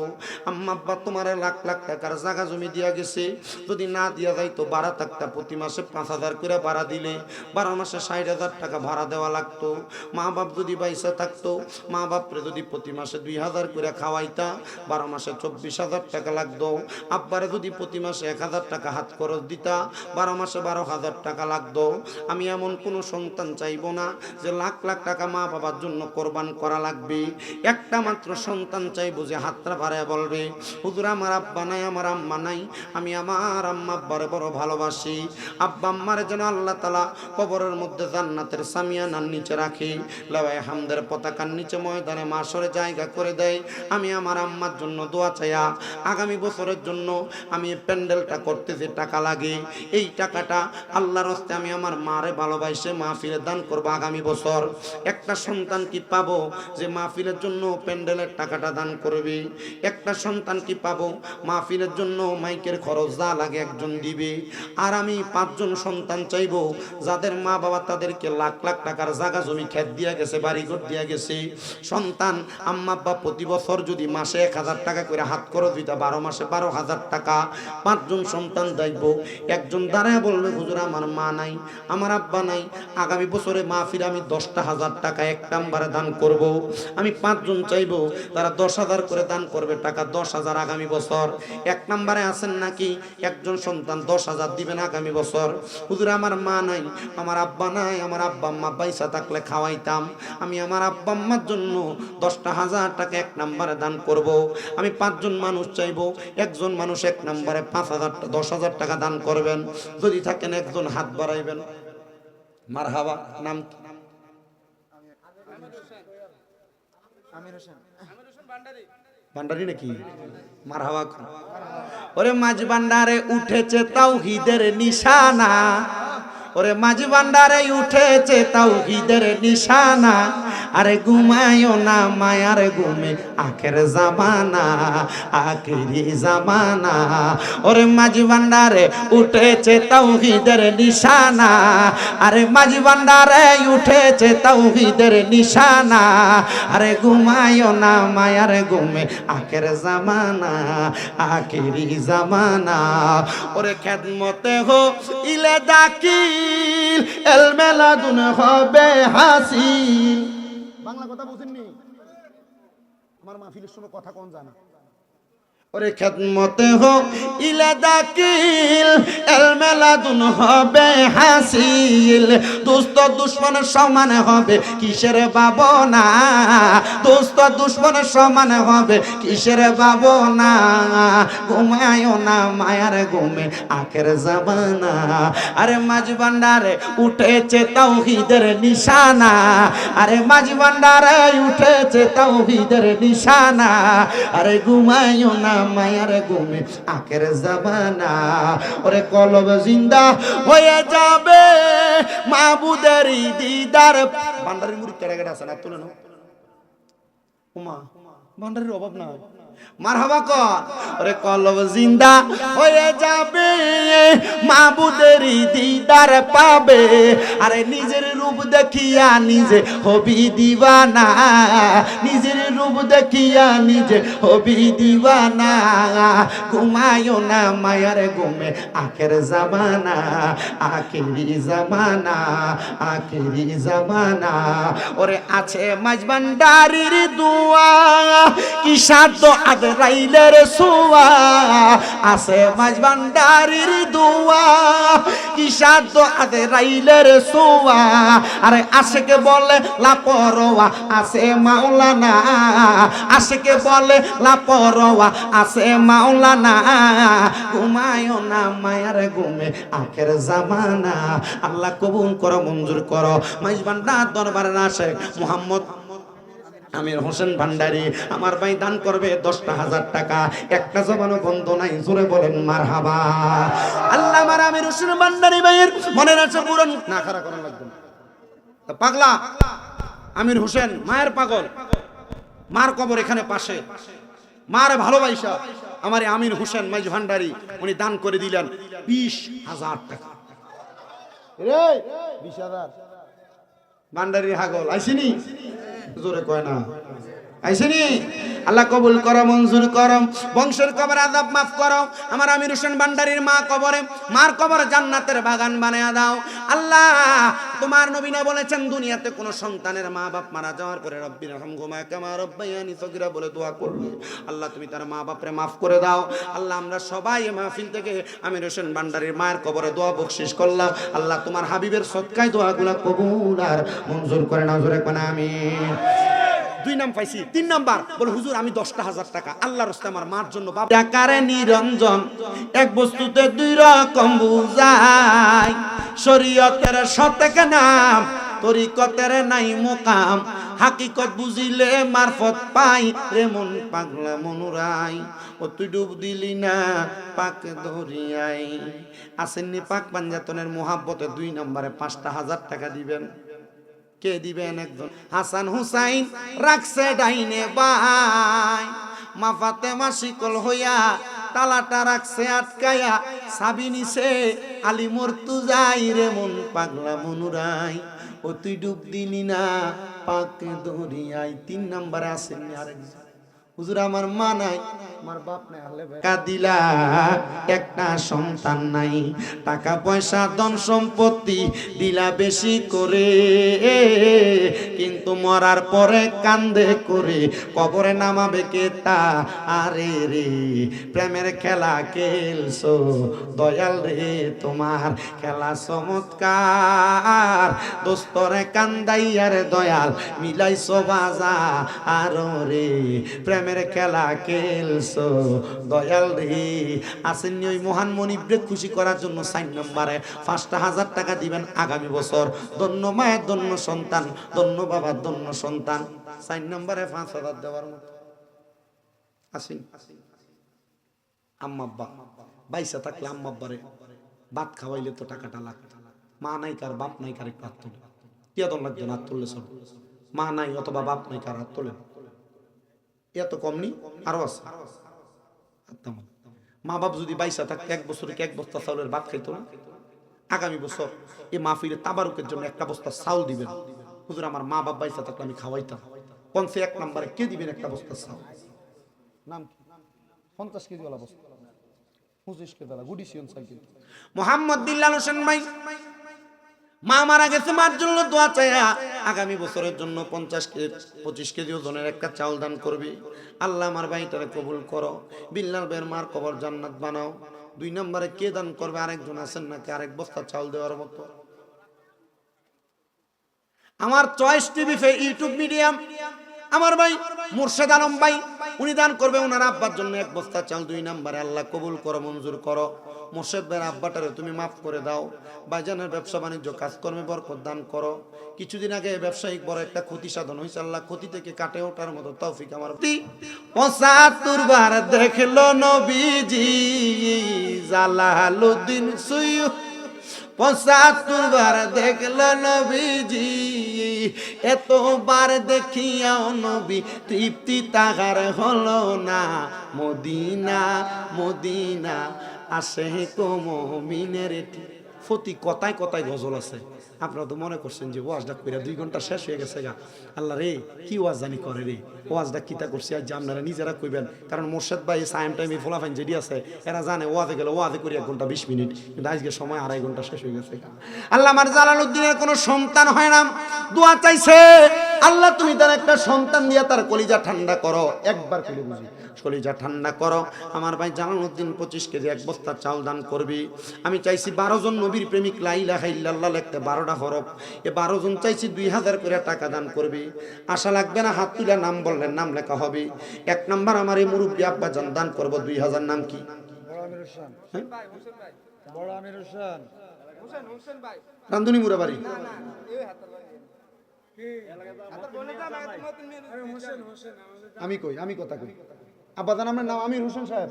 আম্মা আব্বা তোমার লাখ লাখ টাকার জায়গা জমি দিয়া গেছে, যদি না দিয়া যাইতো ভাড়া থাকতা, প্রতি মাসে 5000 করে ভাড়া দিলে 12 মাসে 60,000 টাকা ভাড়া দেওয়া লাগতো। মা বাপ যদি বাইসা থাকতো, মা বাপরে যদি প্রতি মাসে 2000 করে খাওয়াইতা, 12 মাসে 24,000 টাকা লাগতো। আব্বারে যদি প্রতি মাসে 1000 টাকা হাত খরচ দিতা, 12 মাসে 12,000 টাকা লাগতো। আমি এমন কোনো সন্তান চাইবো না যে লাখ লাখ টাকা মা বাবার জন্য কোরবান করা লাগবে। একটা মাত্র সন্তান চাইবো যে হাতটা বাড়ায় বলবে, হুজুর আমার আব্বা নাই, আমার আম্মা নাই, আমি আমার আম্মা আব্বারে বড় ভালোবাসি। আব্বা আম্মারে যেন আল্লাহ তাআলা কবরের মধ্যে জান্নাতের সামিয়ানার নিচে রাখি, লাওয়ায়ে হামদের পতাকার নিচে ময়দানে মাশরে জায়গা করে দেয়। আমি আমার আম্মার জন্য দোয়া চাইয়া আগামী বছরের জন্য আমি প্যান্ডেলটা করতে যে টাকা লাগে, এই টাকাটা আল্লাহর হস্তে আমি আমার মারে ভালোবাসে মাহফিলে দান করবো আগামী বছর। একটা সন্তান কি পাবো যে মাহফিলের জন্য প্যান্ডেলের টাকাটা দান করবে? একটা সন্তান কি পাবো মাহফিলের জন্য মাইকের খরচ যা লাগে একজন দিবে? আর আমি 5 জন সন্তান চাইবো যাদের মা বাবা তাদেরকে লাখ লাখ টাকার জায়গা জমি খেত দিয়া গেছে, বাড়িঘর দিয়া গেছে। সন্তান আম্মা আব্বা প্রতি বছর যদি মাসে 1000 টাকা করে হাত খরচ দিতা, 12 মাসে 12,000 টাকা। 5 জন সন্তান দেখবো, একজন দাঁড়ায় বলবে, হুজুর আমার মা নাই, আমার আব্বা নাই, আগামী বছরে মাহফিলে আমি 10,000 টাকা এক নাম্বারে দান করব। আমি 5 জন চাইবো তারা 10,000 করে দান করবে, টাকা 10,000 আগামী বছর। এক নাম্বারে আছেন নাকি একজন সন্তান 10,000 দিবেন আগামী বছর? হুজুর আমার মা নাই, আমার আব্বা নাই, আমার আব্বা আম্মা বাইসা থাকলে খাওয়াইতাম, আমি আমার আব্বা আম্মার জন্য 10,000 টাকা এক নাম্বারে দান করব। আমি 5 জন মানুষ চাইবো, একজন মানুষ এক নাম্বারে 10,000 টাকা দান করবেন। যদি থাকেন একজন হাত বাড়াইবেন। মারহাবা। নাম কি? ভান্ডারি নাকি? মারহাবা। ওরে মাঝ ভান্ডারে উঠেছে তাওহীদের নিশানা, ওরে মাঝ ভান্ডারে উঠেছে তাওহীদের নিশানা। আরে ঘুমায়ও না মায়ার ঘুমে, আখের জামানা, আখেরি জামানা। ওরে মাঝ ভান্ডারে উঠেছে তাওহীদের নিশানা, আরে মাঝ ভান্ডারে উঠেছে তাওহীদের নিশানা। আরে ঘুমায়ও না মায়ার ঘুমে, আখের জামানা, আখেরি জামানা। ওরে খেদমতে হো ইলে দাকিল, এল মেলাদুন হবে হাসিল। বাংলা কথা বুঝেননি? আমার মাহফিলের সময় কথা কোন জানা? ওরে খেদমতে হো ইলে দাকিল, এল মেলাদুন হবে হাসিল। দোস্ত দুশ্মন সমান হবে, কিসের ভাবনা? দোস্ত দুশ্মন সমান হবে, কিসের ভাবনা? ঘুমায়ও না মায়ার ঘুমে, আখের জামানা। আরে মাঝ ভান্ডারে উঠেছে তাওহীদের নিশানা, আরে মাঝ ভান্ডারে উঠেছে তাওহীদের নিশানা। আরে ঘুমায়ও না মায়ার ঘুমে, আখের জামানা। ওরে কলব জিন্দা হয়ে যাবে মাবুদের দিদার। ভান্ডারির মুড়ি টাকা আছে না, তুলে নাও। ওমা ভান্ডারির অভাব না, মারহাবা কর। ওরে কলব জিন্দা হয়ে যাবে মাবুদের দিদার পাবে। আরে নিজের রূপ দেখিয়া নিজে হবি দিওয়ানা, নিজের রূপ দেখিয়া নিজে হবি দিওয়ানা। ঘুমায়ও না মায়ার ঘুমে, আখের জামানা, আখেরি জামানা, আখেরি জামানা। ওরে আছে মাঝ ভান্ডারির দুয়া, কি সাধ্য আদরাইলের সুয়া। আছে মাঝ ভান্ডারির দুয়া, কি সাধ্য আদরাইলের সুয়া। আরে আশেকে বলে লাপরোয়া, আছে মাওলানা। আশেকে বলে লাপরোয়া, আছে মাওলানা। ঘুমায়ও না মায়ার ঘুমে, আখের জামানা। আল্লাহ কবুল করো, মঞ্জুর করো। মাঝ ভান্ডার দরবারের আশেক মুহাম্মদ আমির হোসেন ভান্ডারী আমার ভাই দান করবে 10,000 টাকা। একটা জবানও বন্ধ নাই, জোরে বলেন মারহাবা। আল্লাহ আমার আমির হোসেন ভান্ডারী ভাইয়ের মনের আশা পূরণ না খারা করা লাগবে না। পাগলা আমির হোসেন মায়ের পাগল, মার কবর এখানে পাশে, মার ভালোবাসা আমার আমির হোসেন মাইজ ভান্ডারী উনি দান করে দিলেন 20,000 টাকা। রে 20,000 ভান্ডারী হাগল আইসিনি, জোরে কয় না আইসিনি। আল্লাহ কবুল করো, মঞ্জুর করো, বংশের কবর আযাব মাফ করো। আমার আমির হোসেন ভান্ডারীর মা কবরে, মার কবরে জান্নাতের বাগান বানায়া দাও। আল্লাহ তোমার নবী না বলেছেন দুনিয়াতে কোন সন্তানের মা বাপ মারা যাওয়ার পরে রব্বির রহমহুমা কামা রাব্বায়ানি সগীরা বলে দোয়া করবে। আল্লাহ তুমি তার মা বাপরে মাফ করে দাও। আল্লাহ আমরা সবাই এই মাহফিল থেকে আমির হোসেন ভান্ডারীর মায়ের কবরে দোয়া বকশিশ করলাম। আল্লাহ তোমার হাবিবের সদকায় দোয়াগুলা কবুল আর মঞ্জুর করে নাও, জোরে কোন আমিন। 2 নাম পাইছি। 3 নাম্বার বলে হুজুর আমি 10,000 টাকা আল্লাহর রাস্তায় আমার মার জন্য। বাবা টাকারে নিরঞ্জন এক বস্তুতে 2 রকম বুঝায়, শরীয়তের সতেক নাম তরিকতের নাই মোকাম, হাকিকত বুঝিলে মারফত পাই রে মন পাগলা মনুরাই, ও তুই ডুব দিলি না পাক দরিয়াই। আসেননি পাক পাঞ্জাতনের মোহাব্বতে 2 নম্বরে 5,000 টাকা দিবেন। কে দিবেন? একজন হাসান হুসাইন রাখছে ডাইনে বাই, মা ফাতেমা শিকল হইয়া তালাটা রাখছে আটকায়া, সাবি নিছে আলী মুর্তুজাই রে মন পাগলা মনুরাই, ও তুই ডুব দিলি না পাক দরিয়াই। 3 নম্বরে আসেননি আরেকজন, হুজুর আমার মা নাই আমার বাপ নাই, আলে কাদিলা একটা সন্তান নাই, টাকা পয়সা ধন সম্পত্তি দিলা বেশি করে, কিন্তু মরার পরে কান্দে করে কবরে নামাবে কে তা? আরে রে প্রেমের খেলা খেলছো দয়াল রে, তোমার খেলা চমৎকার, দোস্তরে কান্দাইয়ার দয়াল মিলাইছো বাজা আর রে, প্রেমের খেলা খেলছো দয়াল রে। আসেননি ওই মহান মনিবরে খুশি করার জন্য 4 নম্বরে 5,000 টাকা দিবেন আগামী বছর। ধন্য মায়ের ধন্য সন্তান, ধন্য বাবার ধন্য সন্তান। 4 নম্বরে 5,000 দেওয়ার মতো আসেন। আম্মা আব্বা বাইসা থাকলে আম্মা আব্বারে ভাত খাওয়াইলে তো টাকাটা লাগতো। মা নাই কার, বাপ নাই কার, একটু হাত তোলে। কি আদর লাগছে না? হাত তুললে সব। মা নাই অথবা বাপ নাই কার, হাত তোলেন। এত কম নি, আরো আছে। মা বাপ যদি বাইসা থাকতে 1 বছরে 1 বস্তা চাউলের ভাত খাইতো না, আগামী বছর এই মাহফিলে তাবারুকের জন্য 1 বস্তা চাউল দিবেন। হুজুর আমার মা বাপ বাইসা থাকলে আমি খাওয়াইতাম। পঞ্চে 1 নম্বরে কে দিবেন 1 বস্তা চাউল? নাম কি? 50 কেজি ওয়ালা বস্তা, 25 কেজি ওয়ালা গুডিসিয়ন সাইকেল। মোহাম্মদ বিল্লাল হোসেন ভাই মা মারা গেছে, মার জন্য দোয়া চাইয়া আগামী বছরের জন্য 25 কেজি ওজনের একটা চাউল দান করবি। আল্লাহ আমার ভাইটারে কবুল করো। বিল্লাল ভাইয়ের মার কবর জান্নাত বানাও। 2 নম্বরে কে দান করবে? আরেকজন আছেন নাকি আরেক বস্তা চাউল দেওয়ার মতো? আমার চয়েস টিভি ইউটিউব মিডিয়াম আমার ভাই মুর্শেদ আলম ভাই উনি দান করবে ওনার আব্বার জন্য 1 বস্তা চাল। 2 নম্বরে আল্লাহ কবুল করো, মঞ্জুর করো। মুর্শেদ ভাইয়ের আব্বাটারে তুমি মাফ করে দাও। ভাইজানের ব্যবসা বাণিজ্য কাজকর্মে বরকত দান করো। কিছুদিন আগে ব্যবসায়িক বড় একটা ক্ষতি সাধন হয়েছে, আল্লাহ ক্ষতি থেকে কাটে ওঠার মতো তৌফিক আমার। 75 বার দেখলো নবীজি জালালউদ্দিন সুয়ুতি, 75 বার দেখলো নবীজি, এতবার দেখিয়াও নবী তৃপ্তি তাহার হলো না। মদিনা মদিনা আসে কো মুমিনের ফতি। কথায় কথায় গজল আছে। আপনারা তো মনে করছেন যে ওয়াজটা কইরা 2 ঘন্টা শেষ হয়ে গেছে গা। আল্লাহ রে কি ওয়াজ জানি করে রে, ওয়াজটা কিতা করছি আজ আপনারা নিজেরা কইবেন। কারণ মোর্শেদ ভাই সাইম টাইমে ফোলাফাইন যেটি আছে এরা জানে ওয়াজে গেলে ওয়াজে করি 1 ঘন্টা 20 মিনিট, কিন্তু আজকে সময় 2.5 ঘন্টা শেষ হয়ে গেছে। আল্লাহ আমার জালালউদ্দিনের কোনো সন্তান হয় না, দোয়া চাইছে আল্লাহ তুমি তার একটা সন্তান দিয়া তার কলিজা ঠান্ডা করো। একবার কইলে বুঝি কলিজা ঠান্ডা করো। আমার ভাই জালালউদ্দিন 25 কেজি 1 বস্তা চাল দান করবি। আমি চাইছি 12 জন নবীর প্রেমিক লা ইলাহা ইল্লাল্লাহ লিখতে 12টা হরফ। এ 12 জন চাইছি 2000 করে টাকা দান করবি। আশা লাগবে না, হাত তুলে নাম বললেন নাম লেখা হবে। 1 নাম্বার আমার এই মুরব্বী আব্বা জান দান করব 2000। নাম কি? বড় আমির হোসেন। ভাই হোসেন ভাই, বড় আমির হোসেন, হোসেন ভাই, রান্ধুনি মুরাবাড়ি। আমি কথা কই আব্বাজান আমার নাম আমির হোসেন সাহেব,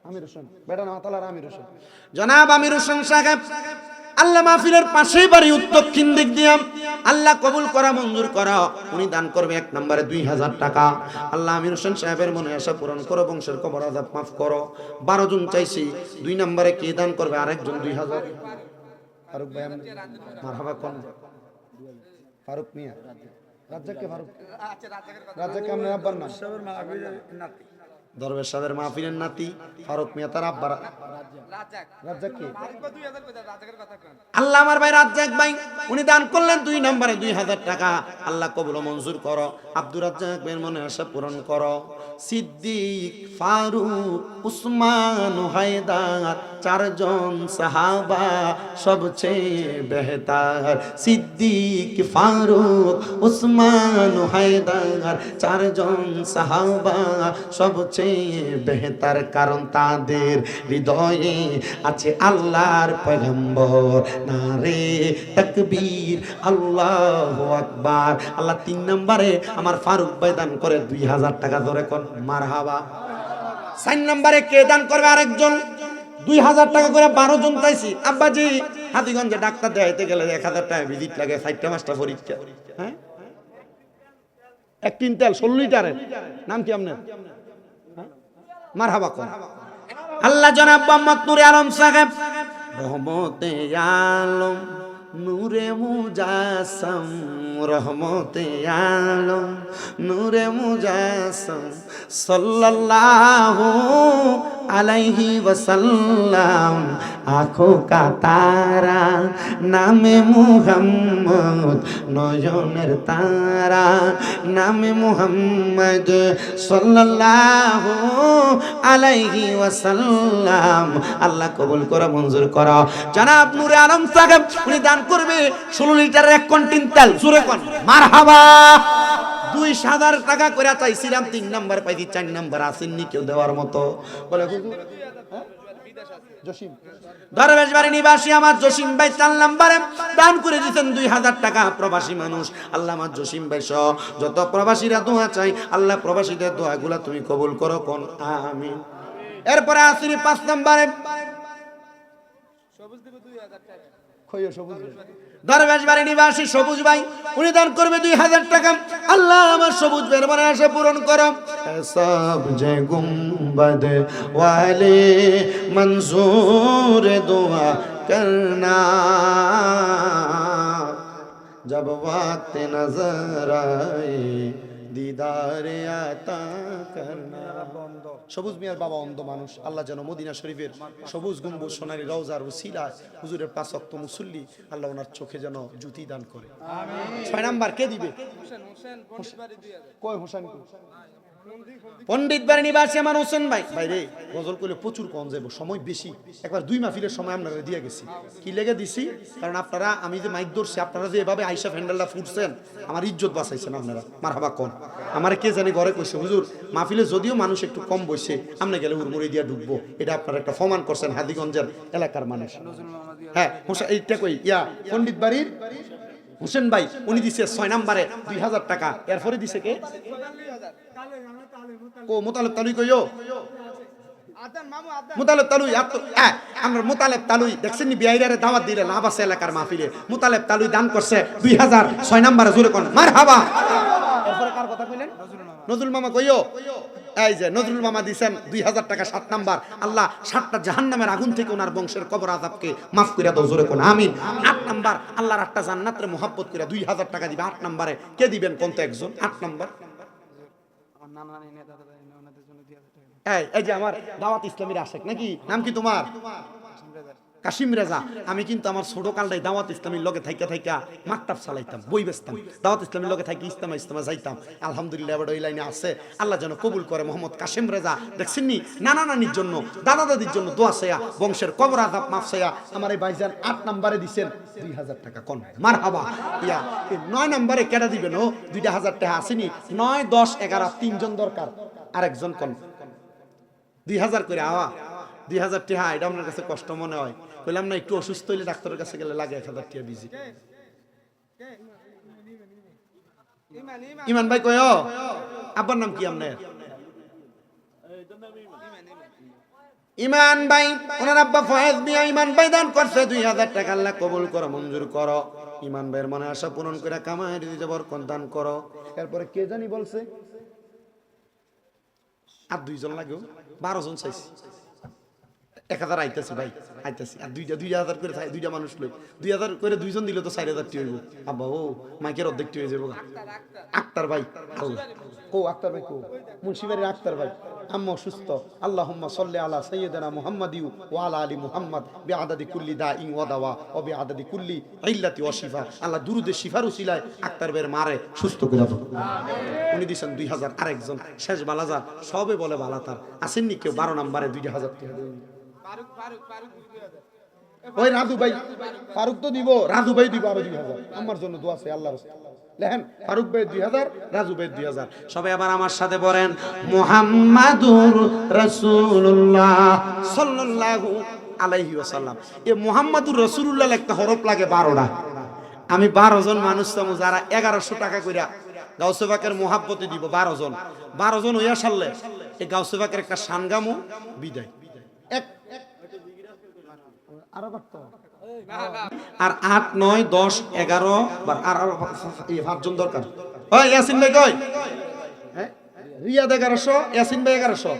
আমির হোসেন বেটা নাম তালার আমির হোসেন। জনাব আমির হোসেন সাহেব আল্লাহ মাহফিলের পাশেই বাড়ি, দক্ষিণ দিক দিয়া। আল্লাহ কবুল করা, মঞ্জুর করা। উনি দান করবে 1 নম্বরে 2000 টাকা। আল্লাহ আমির হোসেন সাহেবের মনে আশা পূরণ করো, বংশের কবর আযাব মাফ করো। 12 জন চাইছি, 2 নম্বরে কে দান করবে? আরেকজন 2000। ফারুক ভাই মারহাবা কোন? ফারুক মিয়া রাজ্জাক কে? ফারুক রাজ্জাক কে আপনার আব্বার নাম? সবার মাহফিলের নাতি দরবেশ সাহেবের মাহফিলের নাতি ফারুক মিয়া, তার আব্বার রাজ্জাক কে? আল্লাহ আমার ভাই রাজ্জাক ভাই উনি দান করলেন 2 নম্বরে 2000 টাকা। আল্লাহ কবুল ও মঞ্জুর করো। আব্দুর রাজ্জাক ভাইয়ের মনে আশা পূরণ করো। সিদ্দিক, ফারুক, উসমান, হায়দার 4 জন সাহাবা সবচেয়ে বেহতার। সিদ্দিক, ফারুক, উসমান, হায়দার 4 জন সাহাবা সবচেয়ে বেহতার, কারণ তাদের হৃদয়ে আছে আল্লাহর পয়গম্বর। নারে তাকবীর, আল্লাহু আকবার। আল্লাহ 3 নম্বরে আমার ফারুক ভাই দান করে 2000 টাকা। ধরে কোন মারহাবা। 4 নম্বরে কে দান করবে? আরেকজন 2000 টাকা করে। 12 জন চাইছি। আব্বাজি হাতিগঞ্জে ডাক্তার দেখাইতে গেলে 1000 টাকা ভিজিট লাগে, 4টা 5টা পরীক্ষা। হ্যাঁ, 1 টিন তেল 16 লিটারের। নাম কি আপনার? মারহাবা কোন? আল্লাহ জনাব মোহাম্মদ নূরে আলম সাহেব রহমতে আলম নূরে মুজাসম, রহমতে আলম নূরে মুজাসম সাল্লাল্লাহু আলাইহি ওয়াসাল্লাম। आँखों का तारा नामे मुहम्मद, नयনের तारा नामे मुहम्मद सल्लल्लाहु আলাইহি ওয়াসাল্লাম। আল্লাহ কবুল করা, মঞ্জুর করা। জনাব নূরে আলম সাহেব উনি দান করবে 16 লিটারের 1 কন্টিন তেল। জোরে কোন মারহাবা। 2000 টাকা করে চাইছিলাম, 3 নাম্বার পাইছি, 4 নাম্বার আসেননি কেউ দেওয়ার মতো। বলে হুজুর জসিম দরবেশ বাড়ি নিবাসী আমার জসিম ভাই 4 নম্বরে দান করে দিয়েছেন 2000 টাকা। প্রবাসী মানুষ, আল্লাহ আমার জসিম ভাই সহ যত প্রবাসীরা দোয়া চাই, আল্লাহ প্রবাসীদের দোয়াগুলা তুমি কবুল করো কোন আমিন। এরপরে আসিনি 5 নম্বরে খইও সবুজ দরবেশ বাড়ি নিবাসী সবুজ ভাই উনি দান করবে 2000 টাকা। আল্লাহ আমার সবুজ ভাইয়ের মনে আশা পূরণ করো। সব যে গুম্বদ ওয়ালে মনজুর দোয়া করনা, जब वक्त नजर आए দিদারে আতা করনা। সবুজ মিয়ার বাবা অন্ধ মানুষ, আল্লাহ যেন মদিনা শরীফের সবুজ গম্বুজ সোনালী রওজার ওসিলায় হুজুরের 5 ওয়াক্ত মুসল্লি, আল্লাহ ওনার চোখে যেন জ্যোতি দান করে। আমিন। 6 নাম্বার কে দিবে? কয় হোসেন পণ্ডিত বাড়ি নিবাসী আমার হোসেন ভাই। ভাই গজল করলে প্রচুর কম যাবো, সময় বেশি। একবার 2 মাহফিলের সময় আপনারা দিয়ে গেছি। কি লেগে দিছি? কারণ আপনারা, আমি যে মাইক ধরছি, আপনারা যে এভাবে আইসা ফ্যান্ডেলটা ফুটছেন, আমার ইজ্জত বাঁচাইছেন আপনারা। মারহাবা কোন? আমার কে জানি ঘরে কইছে হুজুর মাহফিলে যদিও মানুষ একটু কম বসে, আপনি গেলে উড়মুড়ি দিয়া ঢুকবো। এটা আপনারা একটা প্রমাণ করছেন হাদিগঞ্জের এলাকার মানুষ। হ্যাঁ এইটা কই ইয়া পণ্ডিত বাড়ির হোসেন ভাই উনি দিছে 6 নম্বরে 2000 টাকা। এরপরে দিছে কে? ও মোতালেব তালুই কইও, মোতালেব তালুই। আমরা মোতালেব তালুই দেখছেন নি বিআইরারে দাওয়াত দিলে লাভ আছে এলাকার মাহফিলে। মোতালেব তালুই দান করছে 2000। 6 নম্বরে জোরে কোন মারহাবা। এরপরে কার কথা কইলেন? নজরুল মামা কইও। এই যে নজরুল মামা দিছেন 2000 টাকা 7 নাম্বার। আল্লাহ 7টা জাহান্নামের আগুন থেকে ওনার বংশের কবর আযাবকে maaf কইরা দাও, জোরে কোন আমিন। 8 নাম্বার আল্লাহর 8টা জান্নাতের mohabbat কইরা 2000 টাকা দিবে। 8 নম্বরে কে দিবেন কোন তো একজন? 8 নাম্বার এই যে আমার দাওয়াত ইসলামীর আশেক নাকি? নাম কি তোমার? কাশিম রেজা। আমি কিন্তু আমার ছোট কালটাই দাওয়াত ইসলামীর লগে থাইকা থাইকা মাকতাব চালাইতাম, বই বেচতাম। দাওয়াত ইসলামীর লগে থাকি ইস্তেমা যাইতাম। আলহামদুলিল্লাহ এবার ওই লাইনে আছে। আল্লাহ যেন কবুল করে। মোহাম্মদ কাশিম রেজা দেখছেন নি, নানা নানির জন্য, দাদা দাদির জন্য দোয়া চাইয়া, বংশের কবর আযাব মাফ চাইয়া আমার এই ভাইজান 8 নম্বরে দিছেন 2000 টাকা। কোন মারহাবা। ইয়া 9 নম্বরে কেডা দিবেন? ও 2000 টাকা আসেনি। 9, 10, 11 তিনজন দরকার। আরেকজন কোন? 2000 করে আওয়া 2000 টাকা। এটা আপনার কাছে কষ্ট মনে হয়? কইলাম না একটু অসুস্থ হইলে ডাক্তারের কাছে গেলে লাগে 1000 টাকা ভিজিট। ইমান ভাই কয় আব্বার নাম কি আপনার? ইমান ভাই, ওনার আব্বা ফয়েজ মিয়া ইমান ভাই দান করছে 2000 টাকা, আল্লাহ কবুল করো, মঞ্জুর করো। ইমান ভাইয়ের মনে আশা পূরণ করে কামাই দিতে বরকত দান করো। এরপরে কে জানি বলছে আর 2 জন লাগেও, 12 জন চাইছি। 1000 আইতাছি ভাই, আইতাছি। আর 2000 করে 2টা মানুষ লই, 2000 করে 2 জন দিলে তো 4000 টি হইব। আব্বা ও মাইকের অর্ধেক টি হয়ে যাবো। আক্তার ভাই, আল্লাহ ও আক্তার ভাই, কো মুন্সিবাড়ির আক্তার ভাই, আম্মা অসুস্থ, আল্লাহুম্মা সাল্লি আলা সাইয়্যিদিনা মুহাম্মাদি ওয়া আলা আলি মুহাম্মাদ বিআদাদি কুল্লি দাইন ওয়া দাওয়া ওয়া বিআদাদি কুল্লি ইল্লাতি ওয়া শিফা। আল্লাহ দুরুদে শিফার উসিলায় আক্তার ভাইয়ের মারে সুস্থ করে দাও। উনি দিছেন 2000। আরেকজন শেষ বালাজার, সবে বলে বালাতার আসেননি কেউ 12 নম্বরে 2000 টাকা দেন। ওই রাজু ভাই, ফারুক তো দিব, রাজু ভাই দিব আরো 2000। আমার জন্য দোয়া আছে আল্লাহর রাস্তায়। লেখেন ফারুক ভাই 2000, রাজু ভাই 2000। সবাই আবার আমার সাথে বলেন মুহাম্মাদুর রাসূলুল্লাহ সাল্লাল্লাহু আলাইহি ওয়াসাল্লাম। এই মুহাম্মাদুর রাসূলুল্লাহ একটা হরফ লাগে 12টা। আমি 12 জন মানুষ তো যারা 1100 টাকা কইরা গাউসে পাকের মোহাব্বতে দিব 12 জন হইয়া সারলে এই গাউসে পাকের একটা শানগামু বিদায়। আর 8, 9, 10, 11 আর 5 জন দরকার। ওই ইয়াসিন ভাই কই? হ্যাঁ রিয়াদ 1100, ইয়াসিন ভাই 1100।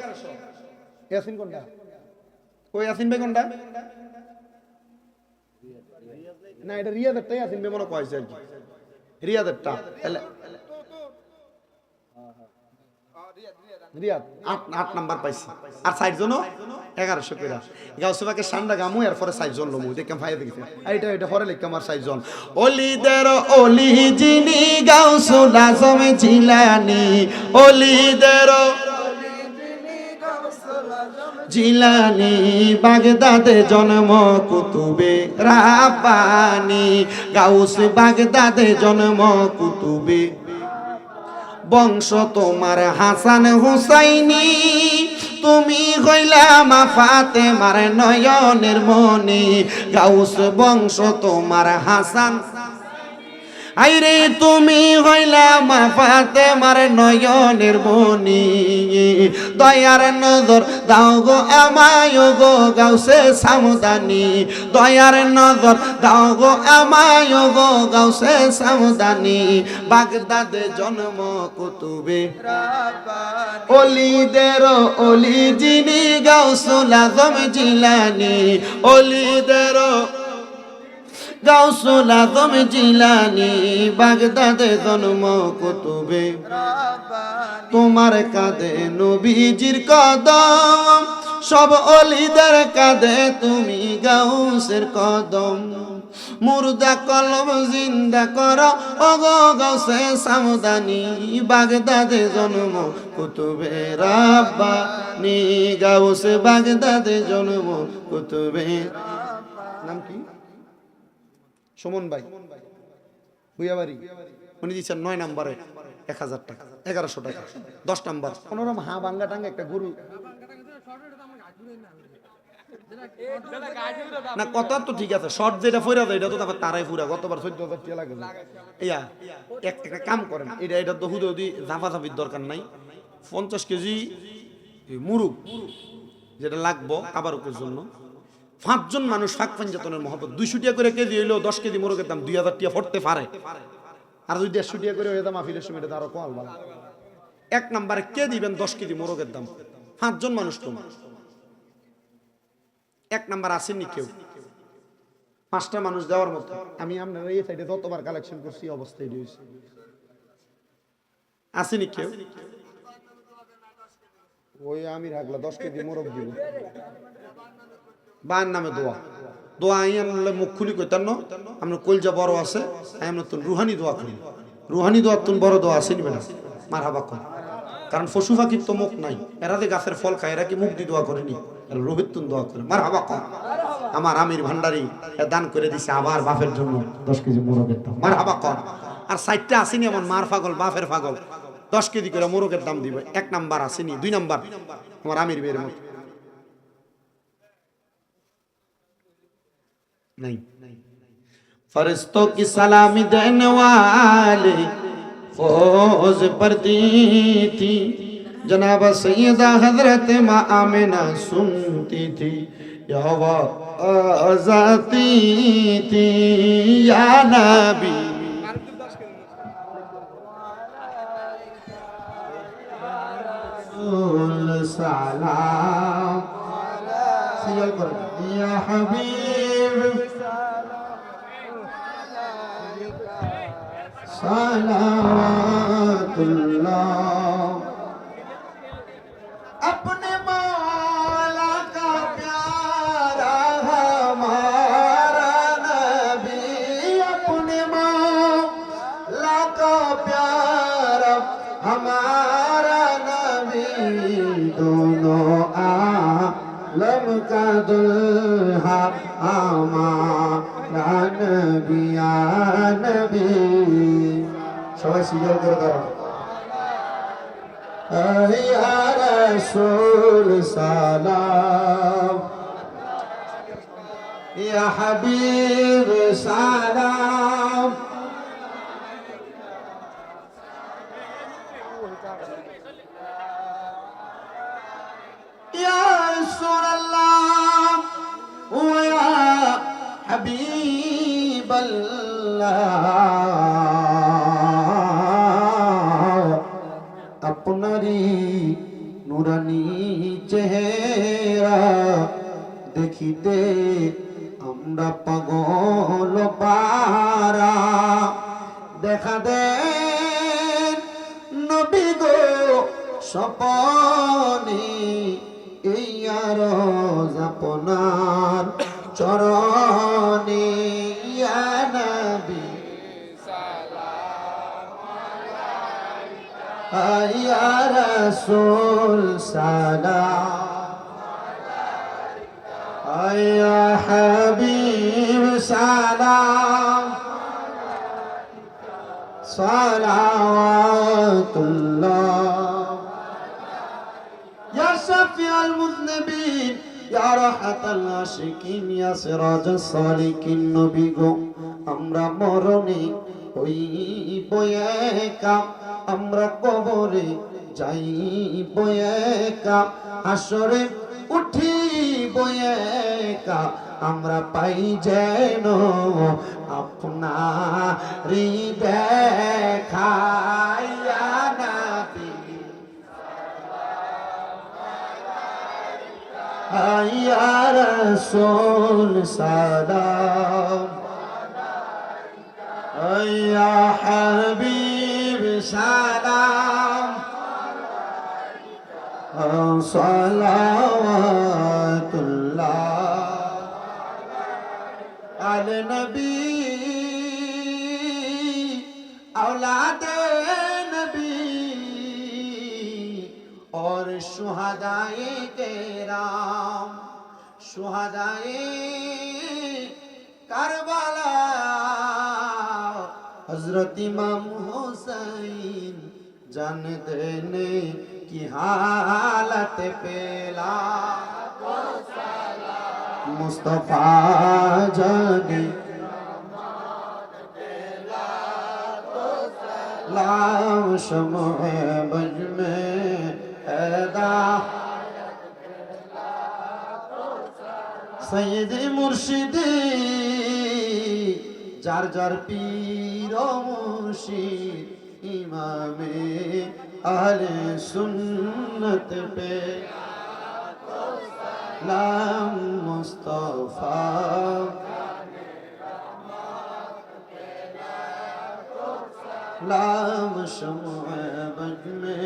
ইয়াসিন কোনটা? ওই ইয়াসিন ভাই কোনটা? না এটা রিয়াদেরটা, ইয়াসিন ভাই মনে কইছে আর কি রিয়াদেরটা। তাহলে রিয়াদ 8 নাম্বার পাইছি। আর 60 জনও 1100 কইরা গাউসে পাকে সান্ডা গামু। এরপরে 60 জন লমু, দেখলাম ভাই দেখি এটা পরে লিখলাম আর 60 জন। ওলিদের ওলি যিনি গাউসুল আজম জিলানী, ওলিদের জিলানী বাগদাদে জন্ম কুতুবে রাব্বানী, গাউস বাগদাদে জন্ম কুতুবে বংশ তোমার হাসান হুসাইনি, তুমি হইলা মা ফাতেমার নয়নের মনি, গাউস বংশ তোমার হাসান, আইরে তুমি হইলা মা ফাতেমার নয়নের মনি, দয়ার নজর দাও গো আমায় গো গাউসে সামদানি, দয়ার নজর দাও গো আমায় গো গাউসে সামদানি, বাগদাদে জন্ম কুতুবে রাব্বানী, ওলিদের ওলি যিনি গাউসুল আজম জিলানী, ওলিদের গাউসুল আজম জিলানী বাগদাদে জন্ম কুতুবে রাব্বানী, তোমার কাঁধে নবীজির কদম, সব ওলিদের কাঁধে তুমি গাউসের কদম, মুর্দা কলম জিন্দা করো ওগো গাউসে সামদানি, বাগদাদে জন্ম কুতুবে রাব্বানী, গাউসে বাগদাদে জন্ম কুতুবে। নাম কি? সুমন ভাই ভুইয়াবাড়ি। উনি দিচ্ছেন 9 নম্বরে 1000 টাকা, 1100 টাকা। 10 নম্বর কোনোরকম হা বাঙ্গা টাঙ্গা একটা গরু না, কত তো ঠিক আছে। শর্ট যেটা ফুরা যায় এটা তো তারপর তারাই ফুরা, গতবার 14,000 টাকা লাগে। ইয়া একটা কাম করেন, এটা তো হুদি ঝাফাঝাফির দরকার নাই। 50 কেজি মুরুগ যেটা লাগবো কাবারকের জন্য, 5 জন মানুষ ফাঁক পাঞ্জাতনের মহব্বত, 200 টাকা করে কেজি হইলেও 10 কেজি মোরগের দাম 2000 টাকা পড়তে পারে। আর যদি 150 টাকা করে হয়ে দাম মাহফিলের সময় এটা আরো কম ভালো। 1 নম্বরে কে দিবেন 10 কেজি মোরগের দাম? 5 জন মানুষ তো 1 নাম্বার আসেনি কেউ, 5টা মানুষ দেওয়ার মতো। আমি আপনারা এই সাইডে যতবার কালেকশন করছি অবস্থা এটি হয়েছে। আসেনি কেউ? ওই আমি রাখলা 10 কেজি মোরগ দিব বায়ের নামে দোয়া। দোয়া আইয়ানলে মুখ খুলি কইতাম না, আমরা কলজা বড় আছে, আমরা তো রুহানি দোয়া করি। রুহানি দোয়া তুন বড় দোয়া আসেনি বেটা, মারহাবা কর। কারণ পশু পাখির তো মুখ নাই, এরা যে গাছের ফল খায়, এরা কি মুখ দিয়ে দোয়া করেনি? এরা রোহিত তুন দোয়া করে। মারহাবা কর। আমার আমির ভান্ডারি দান করে দিছে আবার বাপের জন্য 10 কেজি মোরগের দাম। মারহাবা কর। আর 60টা আসেনি এমন মার পাগল বাপের পাগল 10 কেজি করে মোরগের দাম দিবে। 1 নাম্বার আসেনি। 2 নাম্বার আমার আমির বের মত नहीं फरिश्तों की सलामी देने वाले, फौज पढ़ती थी जनाब सैयदा हजरत माँ आमिना सुनती थी या आवाज़ आती थी या नबी सलाम या हबीब सलावतुल्लाह अपने मौला का प्यारा हमारा नबी अपने मौला का प्यारा हमारा नबी दोनों आलम का दुल्हा हमारा नबी या नबी সবাই সিজদা করে দাঁড়ান ইয়া রাসূল সালাম ইয়া হাবিব সালাম ইয়া রাসূলুল্লাহ ওয়া ইয়া হাবিবাল্লাহ আপনারি নুরানি চেহারা দেখিতে আমরা পাগল পারা দেখা দেন নবী গো স্বপনে এই আরজ আপনার চরণে ইয়া নবী يا رسول سلام يا حبيب سلام صلوات الله يا شفيع المذنبين يا راحة العاشقين يا سراج السالكين نبي গো আমরা মরণে হইব একা আমরা কবরে যাইব একা হাসরে উঠিব একা আমরা পাই যেন আপনারি দেখা ইয়া নবী ইয়া রাসূল সালাম ইয়া হাবিব সালাম সালাওয়াতুল্লাহ আলে নবী औलादे नबी और शुहदाए केराम शुहदाए करबला हजरत इमाम हुसैन जान देने की हालत पेला मुस्तफा जाने लाम शम्ह बज में पैदा सैयद मुर्शिदी जार जार पीर मुर्शिद इमामे अहले सुन्नत पे लाम मुस्तफा लाम शम्ह बज में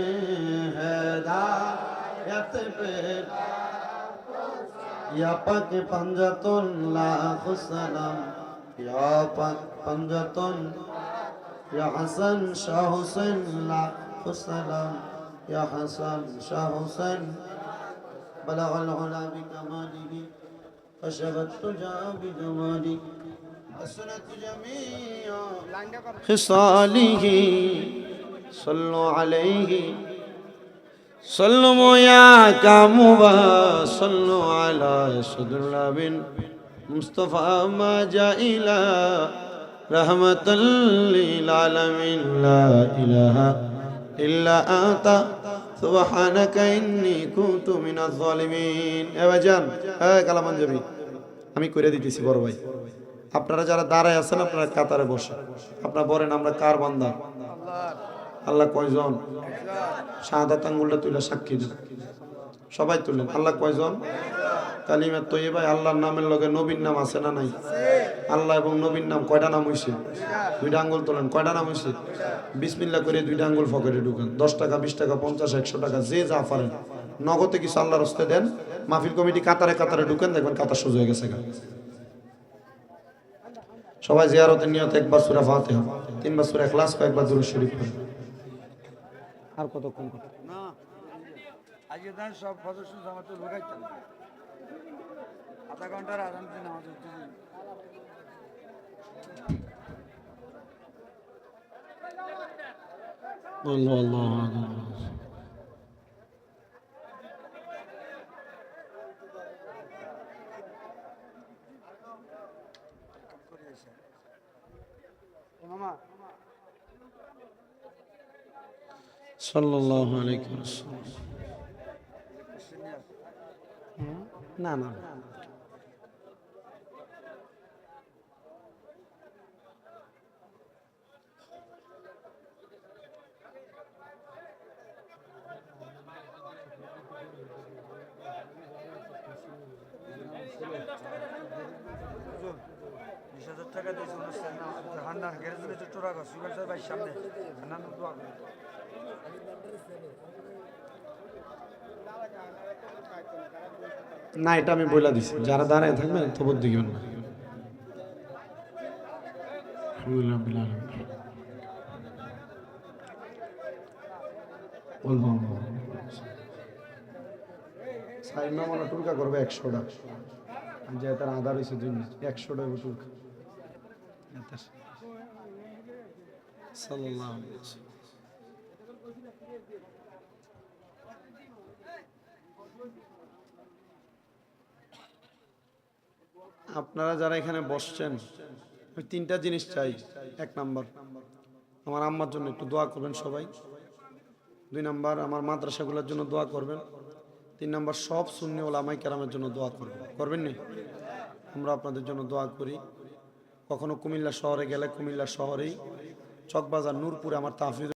हिदायत पे या पक पंजतुन लाख सलाम या पक पंजतुन या हसन शाह हुसैन लाख सलाम या हसन शाह हुसैन बलग العلا بكماله فشبت تجا بجماله حسنت جميع خصاله صلوا عليه صلوا يا كاموبا صلوا على صدر بن مصطفى ما جاء إلى রাহমাতাল লিল আলামিন লা ইলাহা ইল্লা আনতা সুবহানাকা ইন্নী কুনতু মিনাজ জালিমিন। এ ভাইজান, কালামান যাবি, আমি করে দিতেছি বড় ভাই। আপনারা যারা দাঁড়ায় আছেন আপনারা কাতারে বসে, আপনারা বলেন আমরা কার বান্দা? আল্লাহ কয়জন? শাহাদাত আঙ্গুলটা তুলে সাক্ষী দেন, সবাই তুলেন। আল্লাহ কয়জন? কালিমা তৈয়বা। আল্লাহর নামের লগে নবীর নাম আছে না নাই? আল্লাহ এবং নবীর নাম কয়টা নাম হইছে? দুইটা আঙ্গুল তোলেন। কয়টা নাম হইছে? বিসমিল্লাহ করে দুইটা আঙ্গুল পকেটে ঢুকেন। 10 টাকা, 20 টাকা, 50, 100 টাকা, যে যা পারেন নগদে কিছু আল্লাহর রাস্তায় দেন। মাহফিল কমিটি কাতারে কাতারে ঢুকেন, দেখবেন কাতার সোজা হয়ে গেছে। সবাই জিয়ারতের নিয়তে একবার সূরা ফাতিহা, 3 বার সূরা ইখলাস, কয়েকবার দুরূদ শরীফ পড়েন। আর কতক্ষণ কথা? না, আজকে তাই সব সদস্য জামাতে ঢুকাইতাম, আধা ঘন্টার আরাম দিন নামাজ পড়তে দিন। আল্লাহ আল্লাহ। মামা সাল্লাল্লাহু আলাইহি ওয়াসাল্লাম। না না, টাকা দিয়েছে অনুষ্ঠান হান্নার গ্যারেজে তো টোরা গো সুগার স্যার ভাই সামনে হান্নান দোয়া করে। না এটা আমি বইলা দিছি, যারা দাঁড়ায় থাকবেন তবুর দিবেন না। সাইমা মনে টুলকা করবে 100টা, যে তার আধার হয়েছে 100টা টুলকা। সাল্লাল্লাহু আলাইহি ওয়াসাল্লাম। আপনারা যারা এখানে বসছেন, ওই 3টা জিনিস চাই। 1 নাম্বার, আমার আম্মার জন্য একটু দোয়া করবেন সবাই। 2 নাম্বার, আমার মাদ্রাসাগুলোর জন্য দোয়া করবেন। 3 নাম্বার, সব সুন্নি ওলামায়ে কেরামের জন্য দোয়া করবেন। করবেন নি? আমরা আপনাদের জন্য দোয়া করি। কখনো কুমিল্লা শহরে গেলে কুমিল্লা শহরেই চকবাজার নূরপুরে আমার তাহফিজ